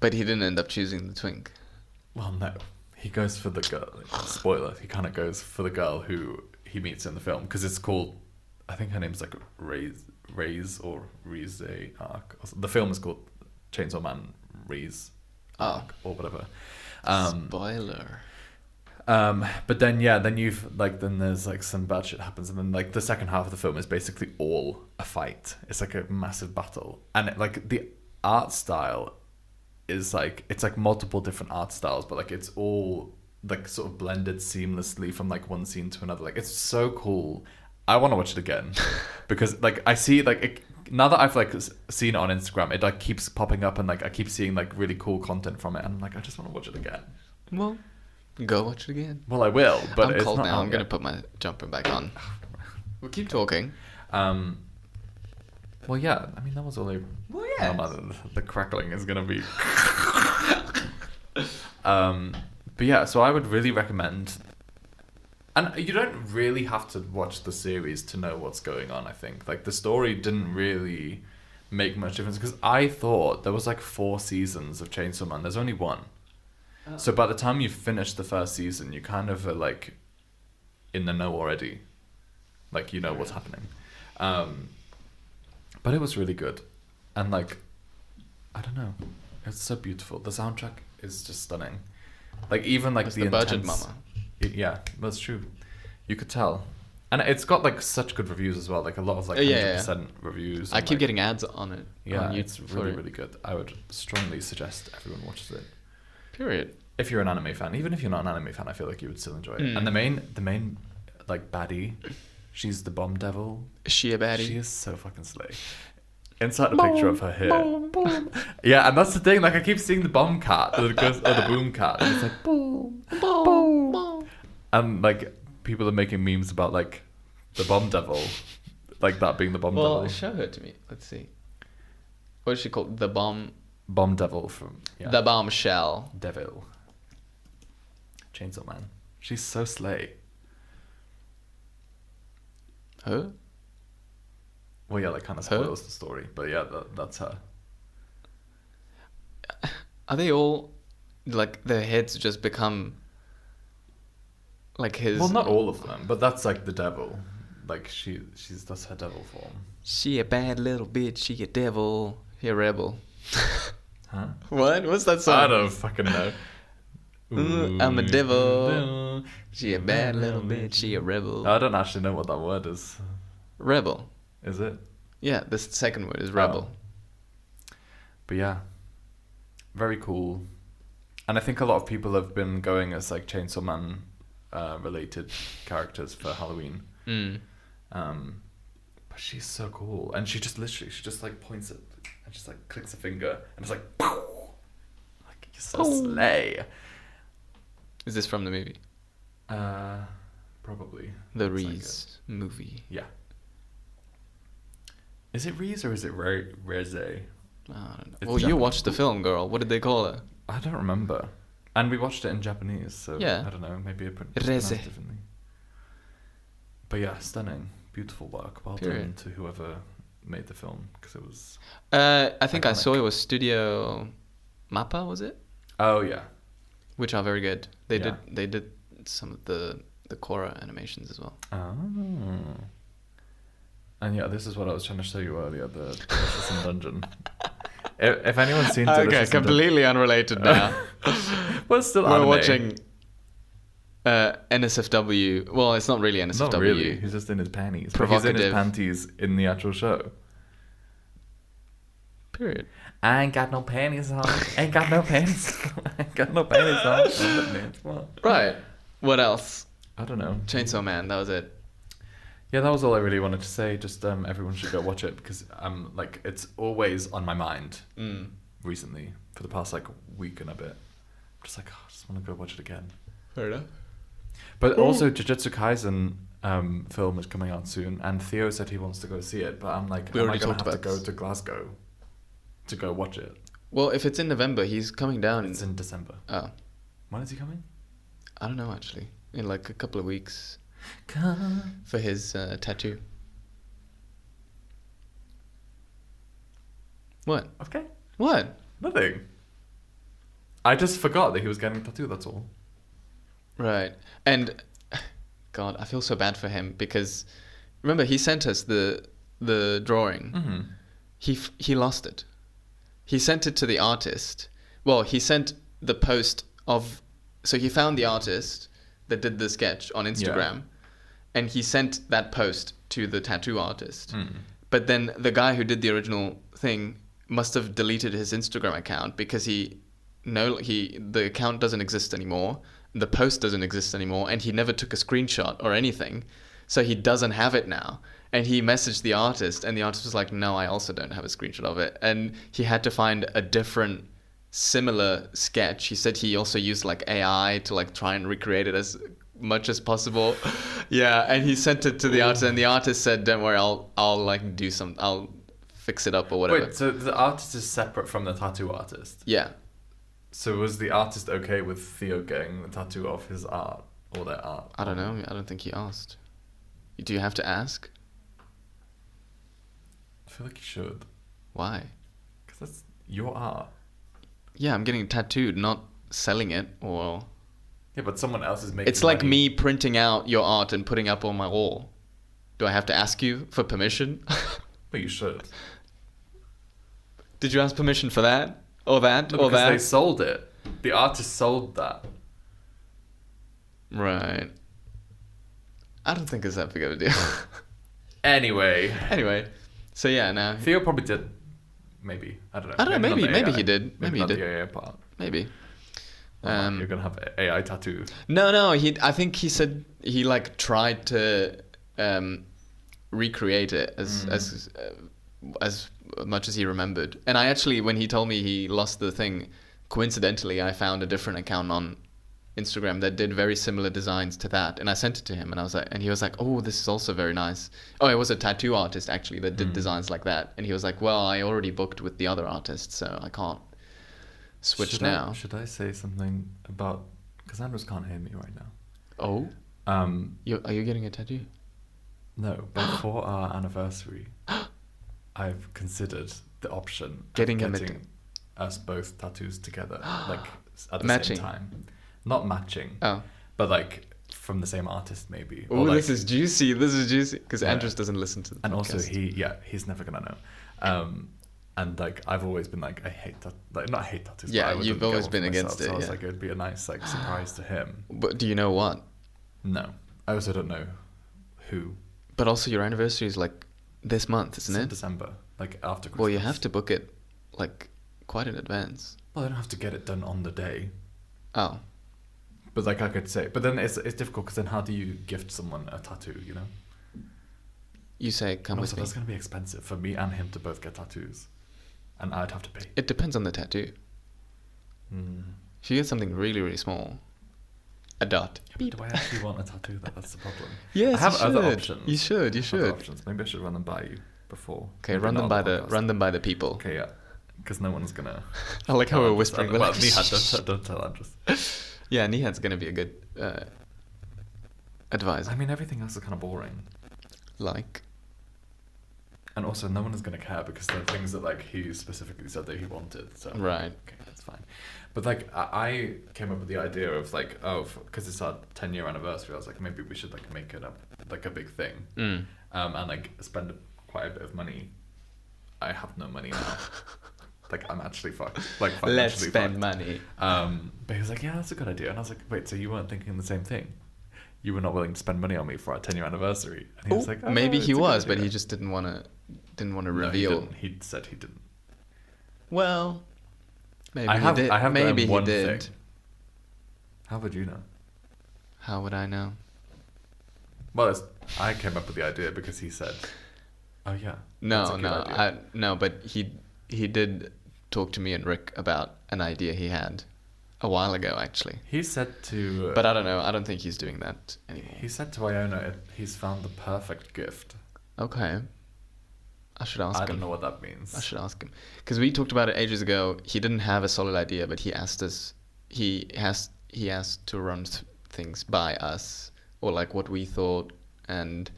But he didn't end up choosing the twink. Well, no. He goes for the girl. Spoiler. He kind of goes for the girl who he meets in the film because it's called. I think her name's like Raze or Rize Arc. The film is called Chainsaw Man Rize Arc or whatever. Spoiler. But then then there's like some bad shit happens, and then like the second half of the film is basically all a fight. It's like a massive battle, and like the art style. Is like it's like multiple different art styles, but like it's all like sort of blended seamlessly from like one scene to another. Like it's so cool. I want to watch it again because like I see like it, now that I've like seen it on Instagram, it like keeps popping up and like I keep seeing like really cool content from it, and I'm like I just want to watch it again. Well, go watch it again. Well, I will, but I'm cold now. I'm gonna put my jumper back on. We'll keep talking. Well, yeah. I mean, that was all they... Well, yeah. The crackling is going to be... But yeah, so I would really recommend... And you don't really have to watch the series to know what's going on, I think. Like, the story didn't really make much difference, because I thought there was like 4 seasons of Chainsaw Man. There's only 1. Oh. So by the time you finish the first season, you kind of are like in the know already. Like, you know what's happening. But it was really good. And like, I don't know. It's so beautiful. The soundtrack is just stunning. Like, even like the budget, mama. Yeah, that's true. You could tell. And it's got like such good reviews as well. Like a lot of like 100% reviews. I keep getting ads on it. Yeah, it's really, really good. I would strongly suggest everyone watches it. Period. If you're an anime fan. Even if you're not an anime fan, I feel like you would still enjoy it. And the main like baddie, she's the bomb devil. Is she a baddie? She is so fucking slay. Insert a picture of her here. Boom, boom. Yeah, and that's the thing. Like, I keep seeing the bomb cat, or the boom cat, and it's like boom, boom, boom. And like, people are making memes about like the bomb devil, like that being the bomb devil. Well, show her to me. Let's see. What is she called? The bomb devil from the bombshell devil. Chainsaw Man. She's so slay. Huh? Well, yeah, that kind of spoils the story, but yeah, that's her. Are they all like their heads just become like his? Well, not all of them, but that's like the devil. Like she's that's her devil form. She a bad little bitch. She a devil. He a rebel. Huh? What? What's that song? I don't fucking know. Ooh, I'm a devil. She a bad little bitch. She a rebel. I don't actually know what that word is. Rebel. Is it? Yeah, the second word is rebel. Oh. But yeah, very cool. And I think a lot of people have been going as like Chainsaw Man related characters for Halloween. But she's so cool, and she just like points it and just like clicks a finger, and it's like, pow! Like, you're so slay. Is this from the movie? Probably. The Reese movie. Yeah. Is it Reese or is it Reze? I don't know. Well, you watched the film, girl. What did they call her? I don't remember. And we watched it in Japanese, so I don't know. Maybe it pronounced differently. But yeah, stunning, beautiful work. Well done to whoever made the film, because it was. I think iconic. I saw it was Studio Mappa, was it? Oh yeah. Which are very good. They did some of the Korra animations as well. Oh. And yeah, this is what I was trying to show you earlier, the Delicious in Dungeon. If anyone's seen Delicious in completely unrelated now. Well, still we're watching NSFW. Well, it's not really NSFW. Not really. He's just in his panties. He's in his panties in the actual show. Period. I ain't got no panties on. Ain't got no panties. Ain't got no panties on. Right. What else? I don't know. Chainsaw Man. That was it. Yeah, that was all I really wanted to say. Just everyone should go watch it, because like, it's always on my mind recently for the past like week and a bit. I'm just like, I just want to go watch it again. Fair enough. But also, Jujutsu Kaisen film is coming out soon, and Theo said he wants to go see it, but I'm like, am I going to have to go to Glasgow to go watch it? Well, if it's in November, he's coming down. It's in December. Oh. When is he coming? I don't know, actually. In like a couple of weeks. For his tattoo. What? Okay. What? Nothing. I just forgot that he was getting a tattoo, that's all. Right. And God, I feel so bad for him, because remember, he sent us the drawing. Mm-hmm. He lost it. He sent it to the artist. Well, he sent the post of, so he found the artist that did the sketch on Instagram, and he sent that post to the tattoo artist. But then the guy who did the original thing must have deleted his Instagram account, because the account doesn't exist anymore, the post doesn't exist anymore, and he never took a screenshot or anything, so he doesn't have it now. And he messaged the artist, and the artist was like, no, I also don't have a screenshot of it. And he had to find a different similar sketch. He said he also used like AI to like try and recreate it as much as possible. Yeah, and he sent it to the artist, and the artist said, don't worry, I'll like do some, I'll fix it up or whatever. Wait, so the artist is separate from the tattoo artist? Yeah. So was the artist okay with Theo getting the tattoo of his art or their art? I don't know. I don't think he asked. Do you have to ask? I feel like you should. Why? Because that's your art. Yeah, I'm getting it tattooed, not selling it or... Yeah, but someone else is making It's like me printing out your art and putting up on my wall. Do I have to ask you for permission? But you should. Did you ask permission for that? Or that? No, or that? Because they sold it. The artist sold that. Right. I don't think it's that big of a deal. Anyway. So yeah, now... Theo probably did. Maybe. I don't know. I don't know, maybe he did. Maybe he not did. the AI part. Maybe. You're going to have AI tattoo. No, I think he said he like tried to recreate it as much as he remembered. And I actually, when he told me he lost the thing, coincidentally, I found a different account on Instagram that did very similar designs to that, and I sent it to him, and I was like, and he was like, "Oh, this is also very nice." Oh, it was a tattoo artist actually that did designs like that, and he was like, "Well, I already booked with the other artist, so I can't switch now." Should I say something about? Because Andrews can't hear me right now. Oh. Are you getting a tattoo? No, but for our anniversary, I've considered the option getting us both tattoos together, like at the matching. same time. Not matching. Oh. But like from the same artist maybe. Oh, like, this is juicy. Because Andrews doesn't listen to the podcast. And also he's never gonna know. And like I've always been like, I hate tattoos. Yeah, you've always been against it. So I was like, it would be a nice like surprise to him. But do you know what? No, I also don't know who. But also your anniversary is like this month, isn't it? December, like after Christmas. Well, you have to book it like quite in advance. Well, I don't have to get it done on the day. Oh. But like I could say, but then it's difficult because then how do you gift someone a tattoo? You know. You say come with me. That's going to be expensive for me and him to both get tattoos, and I'd have to pay. It depends on the tattoo. If you get something really, really small, a dot. Yeah, but do I actually want a tattoo? That's the problem. Yes, I have other options. You should. Other options. Maybe I should run them by you before. Okay, run them by the people. Okay, yeah, because no one's gonna. I like how we're whispering. Well, Nihat, don't tell Andrews. Yeah, Nihat's gonna be a good advisor. I mean, everything else is kind of boring. Like. And also, no one is going to care because they're things that like he specifically said that he wanted. So right, okay, that's fine. But like, I came up with the idea of like, because it's our 10-year anniversary, I was like, maybe we should like make it up like a big thing, and like spend quite a bit of money. I have no money now. Like I'm actually fucked. Like financially let's spend fucked. Money. But he was like, yeah, that's a good idea, and I was like, wait, so you weren't thinking the same thing? You were not willing to spend money on me for our 10-year anniversary. And he was like, maybe he was, but he just didn't want to reveal. No, he said he didn't. Well, maybe he did. I have maybe one he did. thing. How would you know? How would I know? Well, I came up with the idea because he said, "Oh yeah." No, but he did talk to me and Rick about an idea he had a while ago, actually. He said to... but I don't know. I don't think he's doing that anymore. He said to Iona he's found the perfect gift. Okay. I should ask him. I don't know what that means. I should ask him. Because we talked about it ages ago. He didn't have a solid idea, but he asked us... He asked to run things by us, or like what we thought and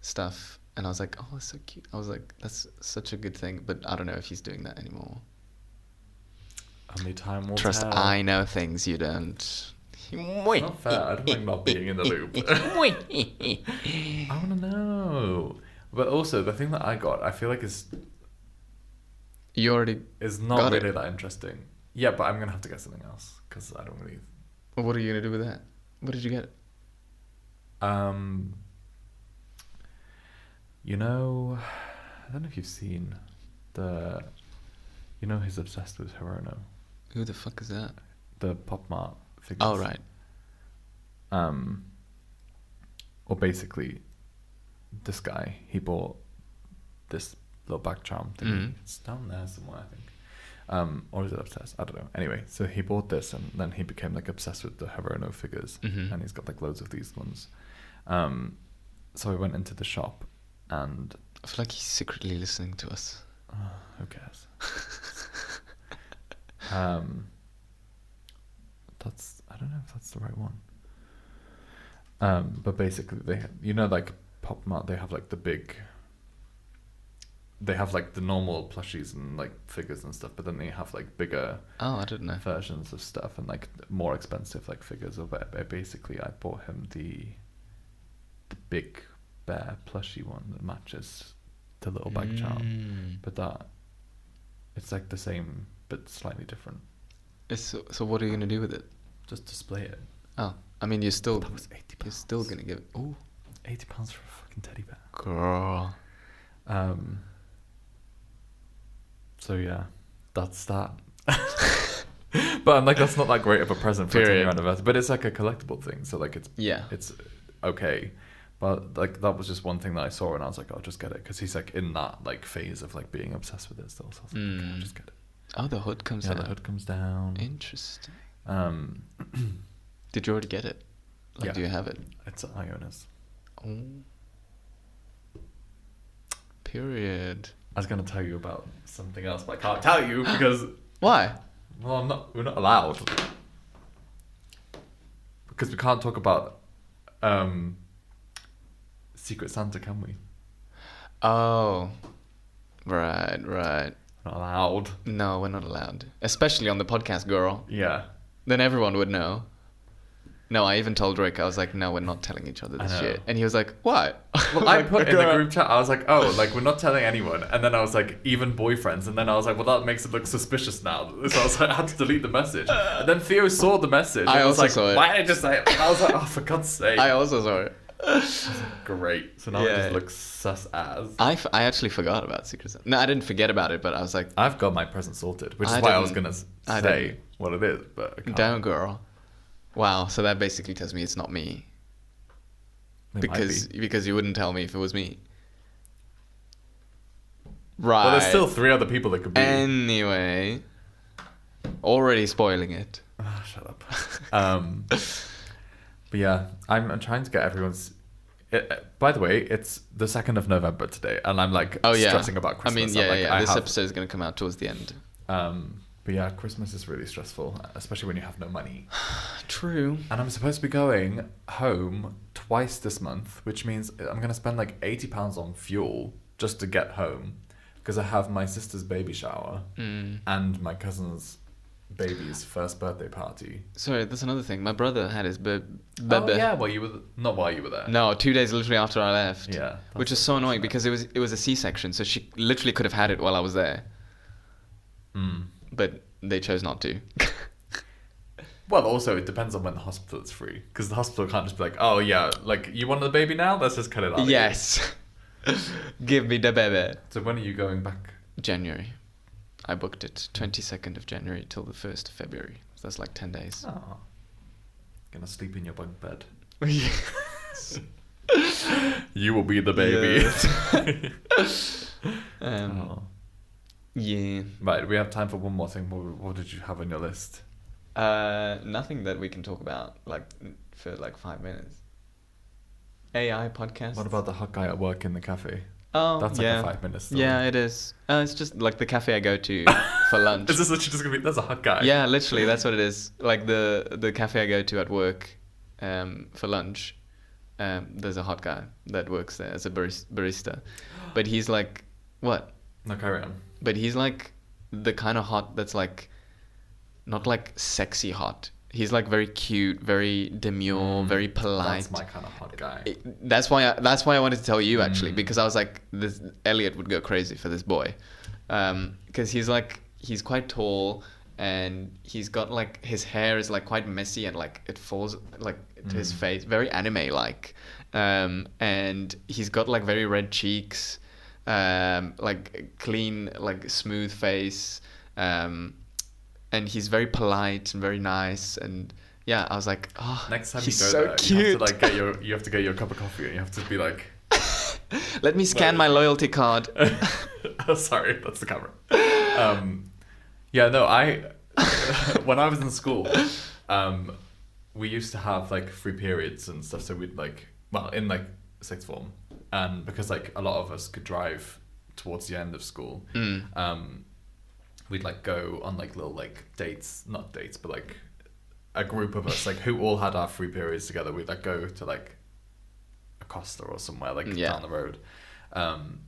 stuff. And I was like, oh, that's so cute. I was like, that's such a good thing. But I don't know if he's doing that anymore. Only time will Trust tell. I know things you don't. It's not fair. I don't like not being in the loop. I want to know. But also, the thing that I got, I feel like is not really that interesting. Yeah, but I'm going to have to get something else because I don't really... Well, what are you going to do with that? What did you get? You know, I don't know if you've seen you know he's obsessed with Hirono. Who the fuck is that? The Pop Mart figures. Oh, right. Or basically, this guy, he bought this little back charm thing. Mm-hmm. It's down there somewhere, I think. Or is it upstairs? I don't know. Anyway, so he bought this and then he became like obsessed with the Hirono figures. Mm-hmm. And he's got like loads of these ones. So I went into the shop and... I feel like he's secretly listening to us. Who cares? That's, I don't know if that's the right one. But basically they, like Pop Mart, they have like they have like the normal plushies and like figures and stuff, but then they have like bigger I didn't know versions of stuff and like more expensive like figures of it. Basically I bought him the big bear plushie one that matches the little bag charm, but that it's like the same but slightly different. So what are you gonna do with it? Just display it. Oh, I mean, that was £80. You're still gonna give it. Oh, £80 for a fucking teddy bear, girl. So yeah, that's that. But I'm like, that's not that great of a present for a 10-year anniversary. But it's like a collectible thing, so like it's okay. But like that was just one thing that I saw, and I was like, I'll just get it because he's like in that like phase of like being obsessed with it still. So I was like, okay, I'll just get it. Oh, the hood comes down. Yeah, the hood comes down. Interesting. Did you already get it? Like, do you have it? It's at Iona's. Oh. Period. I was going to tell you about something else, but I can't tell you because... Why? Well, we're not allowed. Because we can't talk about Secret Santa, can we? Oh. Right. We're not allowed. No, we're not allowed. Especially on the podcast, girl. Yeah. Then everyone would know. No, I even told Rick, I was like, no, we're not telling each other this shit. And he was like, what? Well, I put in the group chat, I was like, oh, like, we're not telling anyone. And then I was like, even boyfriends. And then I was like, well, that makes it look suspicious now. So I was like, I had to delete the message. And then Theo saw the message. I was also like, saw it. Why did I just say it? And I was like, oh, for God's sake. I also saw it. Great. So now it just looks sus as. I actually forgot about Secret Santa. No, I didn't forget about it, but I was like... I've got my present sorted, which is why I was going to say what it is, but I can't. Don't, girl. Wow, so that basically tells me it's not me. Because you wouldn't tell me if it was me. Right. Well, there's still 3 other people that could be. Anyway. Already spoiling it. Oh, shut up. But yeah, I'm trying to get everyone's... by the way, it's the 2nd of November today, and I'm like stressing about Christmas. I mean, yeah. This episode is going to come out towards the end. But yeah, Christmas is really stressful, especially when you have no money. True. And I'm supposed to be going home twice this month, which means I'm going to spend like £80 on fuel just to get home, because I have my sister's baby shower and my cousin's baby's first birthday party. Sorry, that's another thing. My brother had his Oh yeah, not while you were there. No, 2 days literally after I left. Yeah. Which is so annoying because it was a C-section, so she literally could have had it while I was there. But they chose not to. Well, also, it depends on when the hospital is free. Because the hospital can't just be like, oh, yeah, like, you want the baby now? Let's just cut it out. Yes. Give me the baby. So when are you going back? January. I booked it 22nd of January till the 1st of February. So that's like 10 days. Oh. Gonna sleep in your bunk bed. Yes. You will be the baby. Yes. Yeah. Right, we have time for one more thing. What did you have on your list? Nothing that we can talk about like for like 5 minutes. AI podcast. What about the hot guy at work in the cafe? Oh, that's like a 5 minutes story. Yeah, it is. It's just like the cafe I go to for lunch. Is this literally just gonna be? There's a hot guy. Yeah, literally, that's what it is. Like the cafe I go to at work, for lunch. There's a hot guy that works there as a barista, but he's like, what? No, carry on. But he's like the kind of hot that's like not like sexy hot. He's like very cute, very demure, very polite. That's my kind of hot guy. That's why I wanted to tell you actually, because I was like, Elliot would go crazy for this boy, because he's quite tall and he's got like his hair is like quite messy and like it falls like to his face, very anime like, and he's got like very red cheeks. Like clean, like smooth face, and he's very polite and very nice, and yeah, I was like, oh, next time he's you go so there, cute. You have to get your cup of coffee, and you have to be like, let me scan my loyalty card. Oh, sorry, that's the camera. Yeah, no, when I was in school, we used to have like free periods and stuff, so we'd like, well, in like sixth form. And because like a lot of us could drive towards the end of school, we'd like go on like little like dates, not dates, but like a group of us like who all had our free periods together. We'd like go to like a Costa or somewhere like down the road, and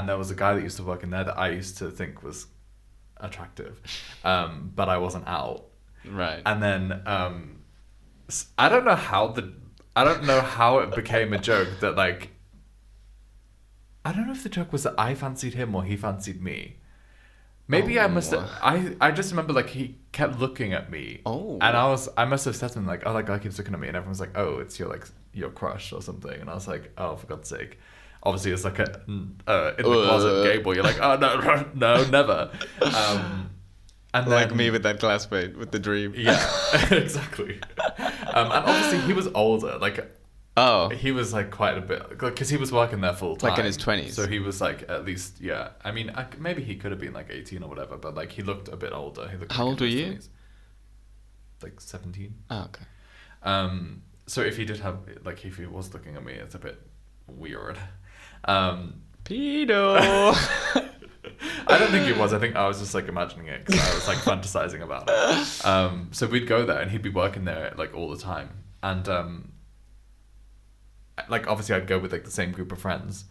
there was a guy that used to work in there that I used to think was attractive, but I wasn't out. Right. And then I don't know how it became a joke that like, I don't know if the joke was that I fancied him or he fancied me. Maybe I must have, I just remember like he kept looking at me. Oh. And I must have said something like, oh, that guy keeps looking at me, and everyone's like, oh, it's your crush or something. And I was like, oh, for God's sake. Obviously it's like in the closet gay boy. You're like, oh no, never. And like then, me with that classmate with the dream. Yeah, exactly. And obviously he was older. Like, he was like quite a bit, because he was working there full time, like in his 20s. So he was like at least, yeah. I mean, maybe he could have been like 18 or whatever, but like he looked a bit older. He looked. How old were you? 20s. Like 17. Oh, okay. So if he did have like, if he was looking at me, it's a bit weird. Pedo. I don't think it was. I think I was just like imagining it because I was like fantasizing about it. So we'd go there and he'd be working there like all the time, and like obviously I'd go with like the same group of friends,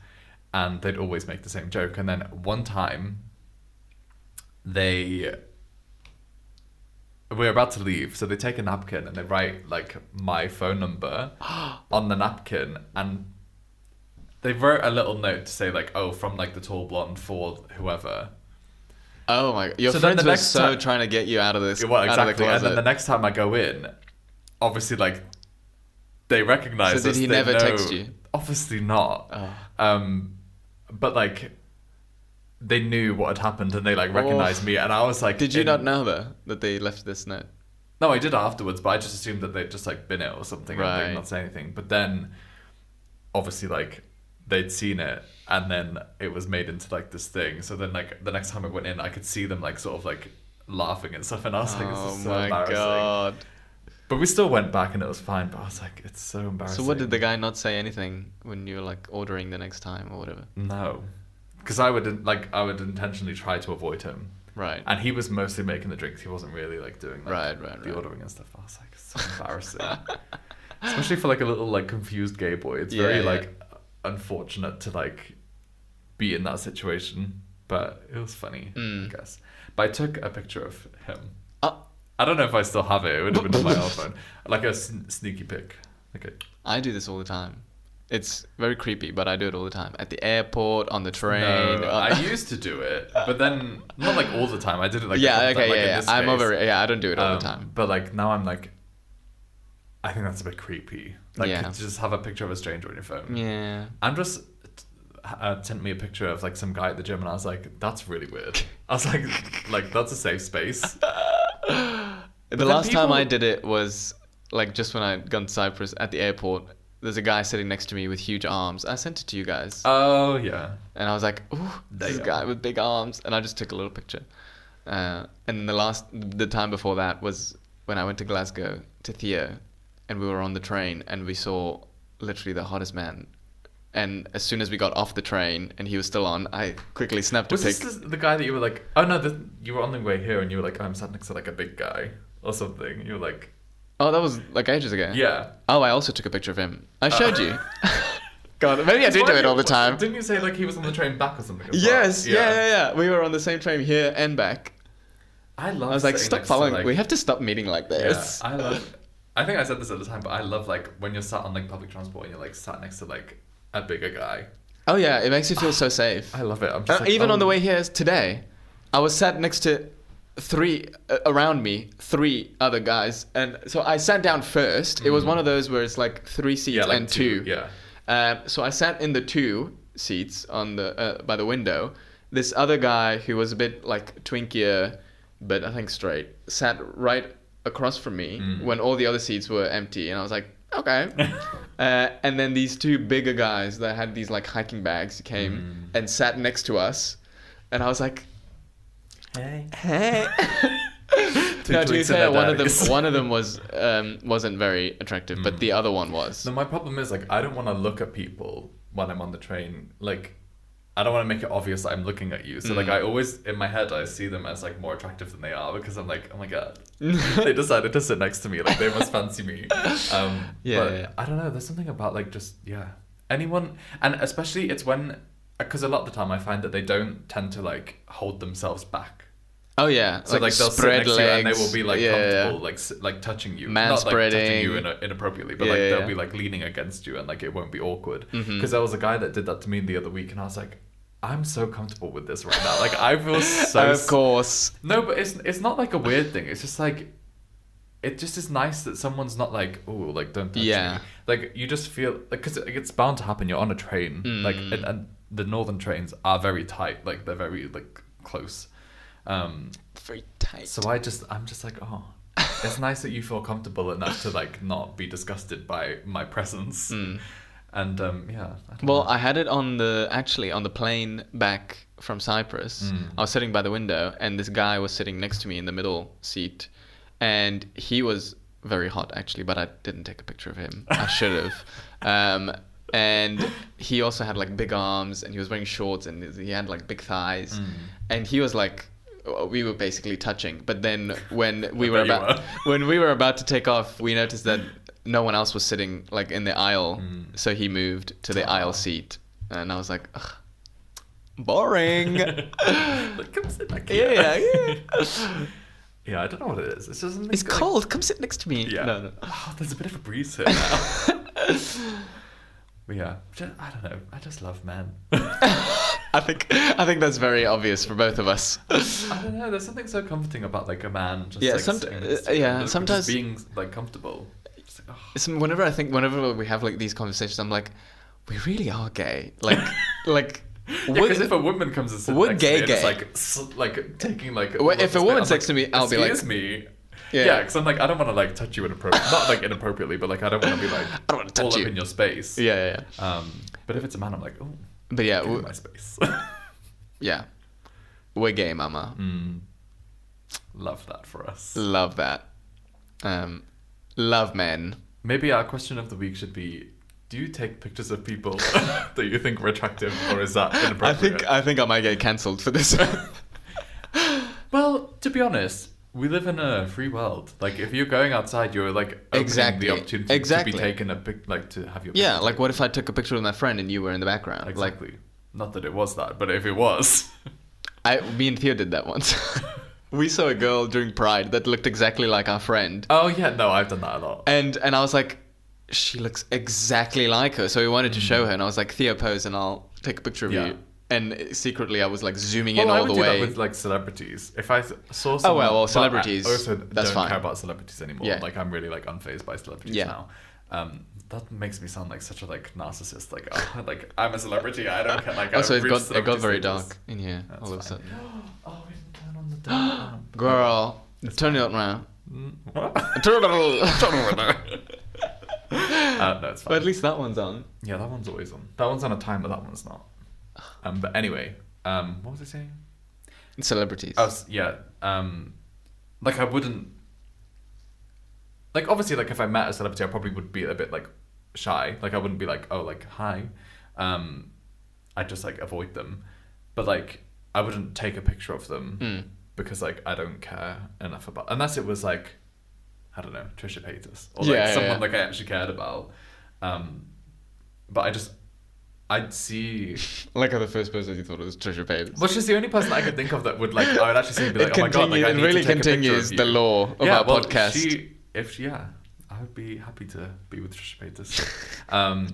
and they'd always make the same joke. And then one time, we were about to leave, so they take a napkin and they write like my phone number on the napkin, and they wrote a little note to say like, oh, from like the tall blonde for whoever. Oh my! Your friends were so trying to get you out of this. Well, exactly. Out of the closet. And then the next time I go in, obviously like they recognize us. So did he never text you? Obviously not. Oh. But like they knew what had happened and they like recognized me, and I was like, did you not know though that they left this note? No, I did afterwards, but I just assumed that they'd just like been it or something, right, and not say anything. But then obviously like they'd seen it, and then it was made into like this thing. So then like the next time I went in, I could see them like sort of like laughing and stuff, and I was like, this is so embarrassing. God. But we still went back and it was fine, but I was like, it's so embarrassing. So what, did the guy not say anything when you were like ordering the next time or whatever? No, because I would intentionally try to avoid him. Right. And he was mostly making the drinks. He wasn't really like doing like right. the ordering and stuff. I was like, it's so embarrassing. Especially for like a little like confused gay boy. It's very like unfortunate to like be in that situation, but it was funny, I guess. But I took a picture of him. I don't know if I still have it. It would have been on my old phone, like a sneaky pic. Okay. I do this all the time. It's very creepy, but I do it all the time. At the airport, on the train. No, I used to do it, but then not like all the time. I did it like I'm over it. Yeah, I don't do it all the time. But like now I'm like, I think that's a bit creepy. Like to just have a picture of a stranger on your phone. Yeah. Andres sent me a picture of like some guy at the gym, and I was like, that's really weird. I was like that's a safe space. The last time I did it was like just when I'd gone to Cyprus at the airport. There's a guy sitting next to me with huge arms. I sent it to you guys. Oh, yeah. And I was like, ooh, this guy with big arms. And I just took a little picture. And then the time before that was when I went to Glasgow to Theo. And we were on the train and we saw literally the hottest man. And as soon as we got off the train and he was still on, I quickly snapped a pic. Was this the guy that you were like, oh no, you were on the way here and you were like, I'm sat next to like a big guy or something. You were like... Oh, that was like ages ago. Yeah. Oh, I also took a picture of him. I showed you. God, maybe I do it all the time. Didn't you say like he was on the train back or something? Yes, yeah. We were on the same train here and back. I was like, stop following. We have to stop meeting like this. Yeah, I think I said this at the time, but I love like when you're sat on like public transport and you're like sat next to like a bigger guy. Oh yeah, it makes you feel so safe. I love it. I'm just even on the way here today, I was sat next to three other guys, and so I sat down first. It was one of those where it's like 3 seats and two. So I sat in the 2 seats on the by the window. This other guy who was a bit like twinkier, but I think straight, sat right across from me when all the other seats were empty, and I was like, okay. And then these 2 bigger guys that had these like hiking bags came and sat next to us, and I was like, Hey. No, to be fair, one of them wasn't very attractive, but the other one was. No, my problem is like I don't want to look at people when I'm on the train. Like I don't want to make it obvious that I'm looking at you. So like I always, in my head, I see them as like more attractive than they are, because I'm like, oh my God, they decided to sit next to me. Like they must fancy me. But I don't know. There's something about like just, anyone. And especially it's when, because a lot of the time I find that they don't tend to like hold themselves back. Oh yeah, so like they'll spread sit next legs, to you and they will be like comfortable, like touching you, not like touching you inappropriately, but like they'll be like leaning against you and like it won't be awkward. Because there was a guy that did that to me the other week, and I was like, I'm so comfortable with this right now. Like I feel so. Of course. No, but it's not like a weird thing. It's just like, it just is nice that someone's not like, oh, like don't touch me. Like you just feel like, because it's bound to happen. You're on a train, like and the northern trains are very tight. Like they're very like close. Very tight. So I'm just like, oh, it's nice that you feel comfortable enough to like not be disgusted by my presence. And I don't know. I had it on the plane back from Cyprus. I was sitting by the window, and this guy was sitting next to me in the middle seat, and he was very hot actually, but I didn't take a picture of him. I should have. And he also had like big arms, and he was wearing shorts, and he had like big thighs, and he was like, we were basically touching. But then when we were about to take off, we noticed that no one else was sitting like in the aisle, so he moved to the aisle seat, and I was like, ugh, boring. Like, come sit back here. Yeah, I don't know what it is. It's just something. It's cold. Come sit next to me. Yeah. No. Oh, there's a bit of a breeze here now. But I don't know. I just love men. I think that's very obvious for both of us. I don't know. There's something so comforting about like a man just sometimes just being like comfortable. Like, whenever we have like these conversations, I'm like, we really are gay. Like. Because if a woman comes and sits next to me, it's like taking like. If a woman next to me, I'll be like, excuse me. Yeah, because I'm like, I don't want to like touch you inappropriately, not like inappropriately, but like I don't want to be like, I don't want to touch you in your space. Yeah. But if it's a man, I'm like, oh. But yeah, give me my space. Yeah, we're gay, mama. Love that for us. Love that. Love men. Maybe our question of the week should be: do you take pictures of people that you think are attractive, or is that inappropriate? I think I might get cancelled for this. Well, to be honest, we live in a free world. Like, if you're going outside, you're like opening the opportunity to be taken a pic, like to have your. Yeah, like what if I took a picture with my friend and you were in the background? Exactly. Like, not that it was that, but if it was, me and Theo did that once. We saw a girl during Pride that looked exactly like our friend. Oh yeah, no, I've done that a lot. And I was like, she looks exactly like her. So we wanted to show her, and I was like, Theo, pose, and I'll take a picture of you. And secretly, I was like zooming in all the way. I would do that with like celebrities. If I saw someone, celebrities. I also that's don't fine. care about celebrities anymore. Yeah. Like I'm really like unfazed by celebrities now. That makes me sound like such a like narcissist. Like, oh, like I'm a celebrity. I don't care. Like, also, it got very dark in here all of a sudden. Oh, we didn't turn on the dark. Girl, turn it on now. Turn it on. No, it's fine. But at least that one's on. Yeah, that one's always on. That one's on a time, but that one's not. But anyway, what was I saying? Celebrities. Oh, yeah. Like I wouldn't. Like obviously, like if I met a celebrity, I probably would be a bit like shy. Like I wouldn't be like, oh, like hi. I'd just like avoid them. But like I wouldn't take a picture of them because like I don't care enough about. Unless it was like, I don't know, Trisha Paytas or like someone like I actually cared about. But I'd see. Like how the first person you thought it was Trisha Paytas. Which is the only person I could think of that would like. I would actually see and be like, oh my god, like I need really to take continues a the law of our podcast. I would be happy to be with Trisha Paytas.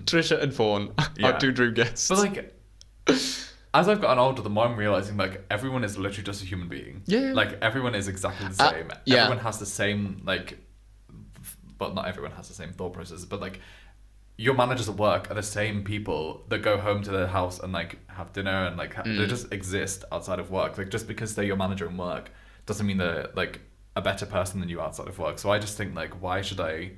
Trisha and Fawn, our two dream guests. But like, as I've gotten older, the more I'm realizing like everyone is literally just a human being. Yeah. Like everyone is exactly the same. Everyone has the same like, but not everyone has the same thought process. But like, your managers at work are the same people that go home to their house and like have dinner and like they just exist outside of work. Like just because they're your manager in work doesn't mean they're like a better person than you outside of work. So I just think like, why should I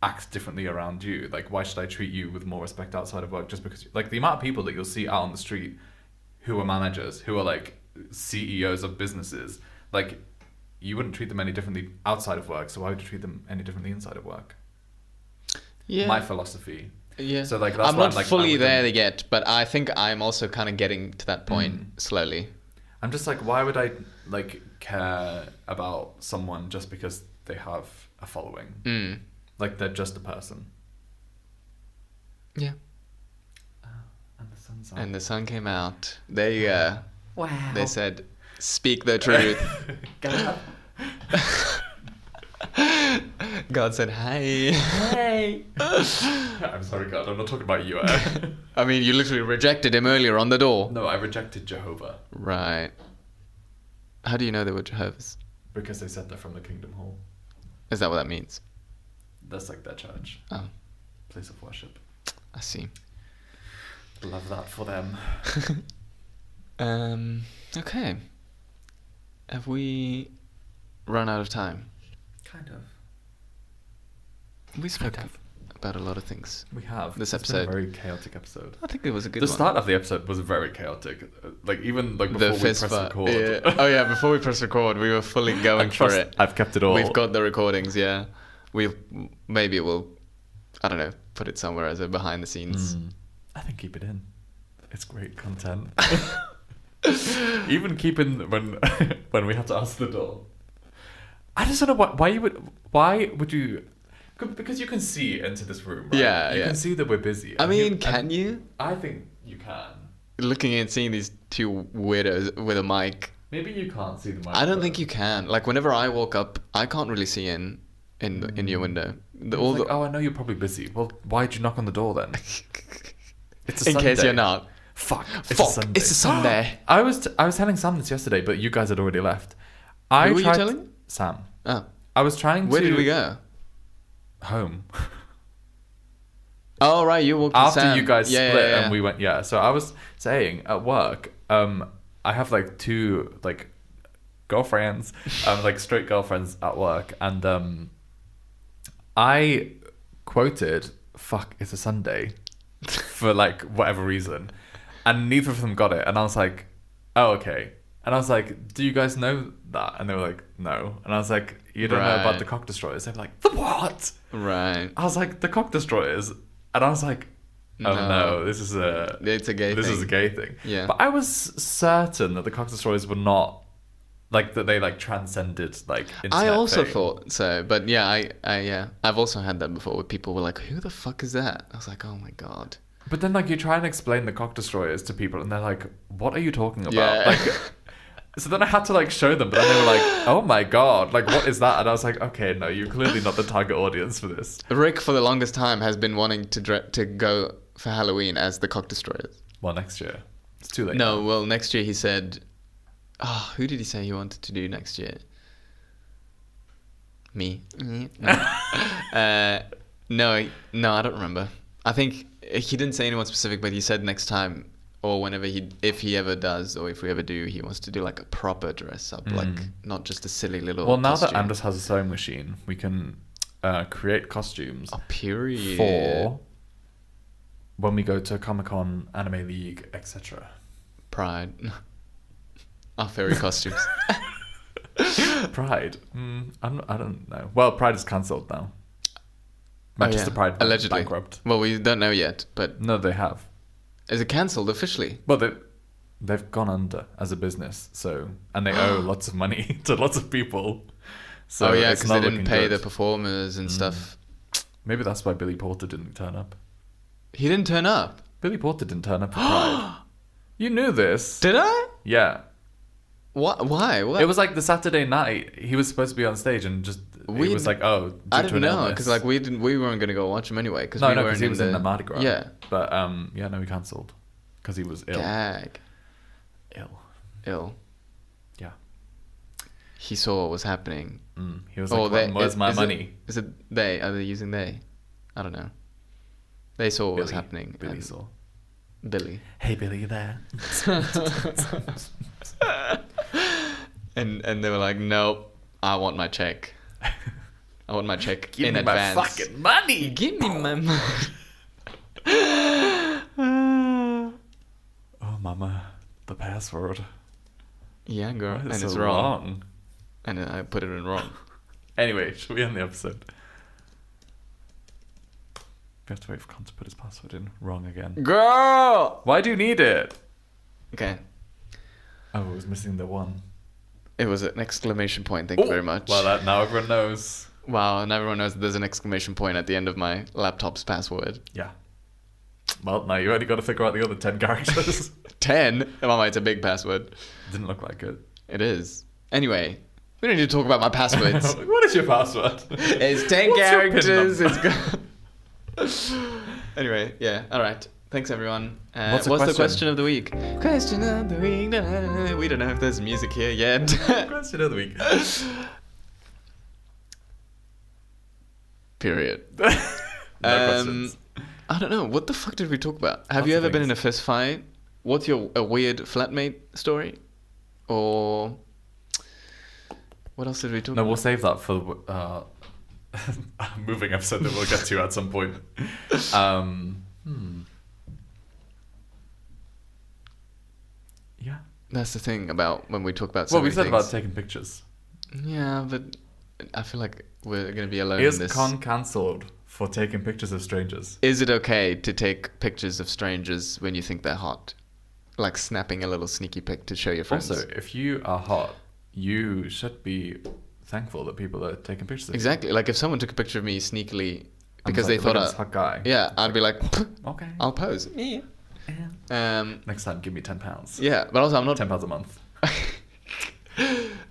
act differently around you? Like, why should I treat you with more respect outside of work just because like the amount of people that you'll see out on the street who are managers, who are like CEOs of businesses, like you wouldn't treat them any differently outside of work. So why would you treat them any differently inside of work? Yeah. My philosophy. Yeah. So like that's I'm why not like, fully there yet, but I think I'm also kind of getting to that point slowly. I'm just like, why would I like care about someone just because they have a following? Like they're just a person. Yeah. And the sun's out. And the sun came out. There you go. Wow. They said, "Speak the truth." God said, "Hi." Hey. I'm sorry, God. I'm not talking about you. I mean, you literally rejected him earlier on the door. No, I rejected Jehovah. Right. How do you know they were Jehovah's? Because they said they're from the Kingdom Hall. Is that what that means? That's like their church. Oh. Place of worship. I see. Love that for them. Okay. Have we run out of time? Kind of. We spoke about a lot of things. We have. This It's episode. been a very chaotic episode. I think it was a good The one. start of the episode was very chaotic. Like even like before we press record. Yeah. Oh yeah, before we press record, we were fully going for it. I've kept it all. We've got the recordings, yeah. Maybe we'll, I don't know, put it somewhere as a behind the scenes. I think keep it in. It's great content. Even keeping when we have to answer the door. I just don't know why would you? Because you can see into this room, right? Yeah, you can see that we're busy. I mean, can you? I think you can. Looking and seeing these two weirdos with a mic. Maybe you can't see the mic. I don't think you can. Like whenever I walk up, I can't really see in your window. Oh, I know you're probably busy. Well, why'd you knock on the door then? It's a in Sunday. case you're not. Fuck. It's a Sunday. I was telling Sam this yesterday, but you guys had already left. Who were you telling? Sam. Oh. I was trying to... Where did we go? Home. Oh, right. You walked After Sam. you guys split yeah. and we went... Yeah. So I was saying at work, I have like two like girlfriends, like straight girlfriends at work. And I quoted, "Fuck, it's a Sunday," for like whatever reason. And neither of them got it. And I was like, "Oh, okay." And I was like, "Do you guys know that?" And they were like, "No." And I was like, "You don't know about the cock destroyers?" They were like, "The what?" Right. I was like, "The cock destroyers." And I was like, "Oh no, this is a gay thing." Yeah. But I was certain that the cock destroyers were not like that. They like transcended like. I also fame. thought so, but yeah, I've also had that before where people were like, "Who the fuck is that?" I was like, "Oh my god." But then like you try and explain the cock destroyers to people, and they're like, "What are you talking about?" Yeah. Like. So then I had to like show them, but then they were like, "Oh my god, like what is that?" And I was like, "Okay, no, you're clearly not the target audience for this." Rick, for the longest time, has been wanting to go for Halloween as the cock destroyers. Well, next year, it's too late. No, well, next year he said, who did he say he wanted to do next year? Me. No. No, I don't remember. I think he didn't say anyone specific, but he said next time. Or whenever if he ever does, or if we ever do, he wants to do like a proper dress up, like not just a silly little. Well, now costume. that Anders has a sewing machine, we can create costumes. A period. For when we go to Comic-Con, Anime League, etc. Pride. Our fairy costumes. Pride. I don't know. Well, Pride is cancelled now. Manchester Pride allegedly bankrupt. Well, we don't know yet, but no, they have. Is it cancelled officially? Well, they've gone under as a business, and they owe lots of money to lots of people. So because they didn't pay the performers and stuff. Maybe that's why Billy Porter didn't turn up. He didn't turn up? Billy Porter didn't turn up for Pride. You knew this. Did I? Yeah. What? Why? What? It was like the Saturday night. He was supposed to be on stage and just... He was like, I didn't know, because like we weren't going to go watch him anyway. No, because he was in the Mardi Gras. Yeah. But no, he cancelled. Because he was ill. Gag. Ill. Yeah. He saw what was happening. He was like, where's my money? Is it they? Are they using they? I don't know. They saw what was happening. Billy saw. Billy. Hey, Billy, you there? and they were like, nope, I want my check. I want my check Give in me advance. my fucking money. Give me my money. Oh, mama, the password. Yeah, girl, and so it's wrong. And I put it in wrong. Anyway, should we end the episode? We have to wait for Con to put his password in wrong again. Girl! Why do you need it? Okay. Oh, it was missing the one. It was an exclamation point. Thank you very much. Well, now everyone knows. Wow, and everyone knows that there's an exclamation point at the end of my laptop's password. Yeah. Well, now you only got to figure out the other 10 characters. 10? Mama, it's a big password. Didn't look like it. It is. Anyway, we don't need to talk about my passwords. What is your password? It's 10 characters. Anyway, yeah. All right. Thanks, everyone. What's the question of the week? Question of the week. We don't know if there's music here yet. Question of the week. Period. No questions. I don't know. What the fuck did we talk about? Have you ever been in a fist fight? What's a weird flatmate story? Or what else did we talk about? No, we'll save that for moving episode that we'll get to at some point. Yeah. That's the thing about when we talk about we said about taking pictures. Yeah, but I feel like we're going to be alone in this. Is Con cancelled for taking pictures of strangers? Is it okay to take pictures of strangers when you think they're hot? Like snapping a little sneaky pic to show your friends? Also, if you are hot, you should be thankful that people are taking pictures of you. Exactly. Like if someone took a picture of me sneakily because they thought hot guy. Yeah, I'd be like, okay, I'll pose. Yeah. Next time, give me £10. Yeah, but also I'm not £10 a month.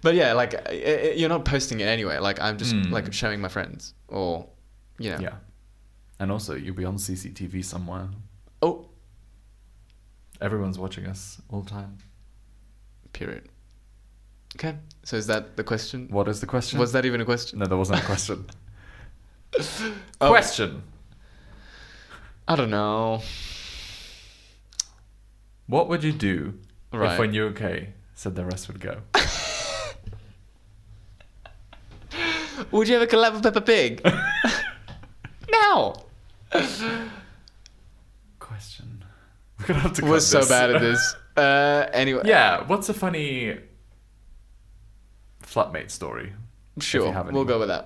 But yeah, like you're not posting it anyway. Like I'm just like showing my friends, or you know. Yeah, and also you'll be on CCTV somewhere. Oh, everyone's watching us all the time. Period. Okay, so is that the question? What is the question? Was that even a question? No, that wasn't a question. Question. I don't know. What would you do if when you're okay said the rest would go? Would you ever collab with Peppa Pig? No. Question. We're gonna have to. We're so bad at this. Anyway. Yeah. What's a funny flatmate story? Sure. We'll go with that.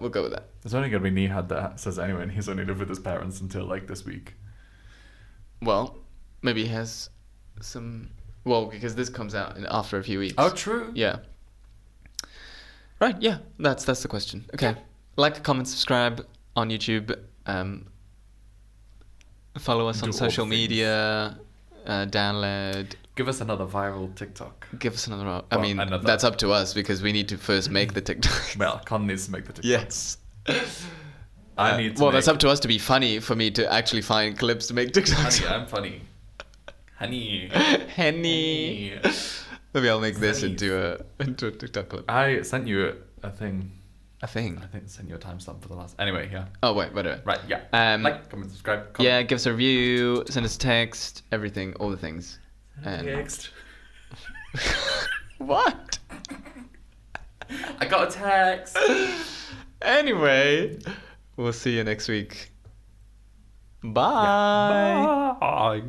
There's only gonna be Nihad that says anyway, and he's only lived with his parents until like this week. Well, maybe he has some. Well, because this comes out after a few weeks. Oh, true. Yeah. Right. Yeah. That's the question. Okay. Like, comment, subscribe on YouTube. Follow us on social media. Download. Give us another viral TikTok. Give us another. I mean, that's up to us because we need to first make the TikTok. Well, Con needs to make the TikTok. Yes. I need to. Well, that's up to us to be funny for me to actually find clips to make TikToks. Honey, I'm funny. Honey. Maybe I'll make this into a TikTok clip. I sent you a thing. A thing? I think I sent you a timestamp for the last. Anyway, yeah. Oh, wait, wait. Right, yeah. Like, comment, subscribe. Comment. Yeah, give us a review, send us a text, everything, all the things. Text. What? I got a text. Anyway, we'll see you next week. Bye. Yeah. Bye.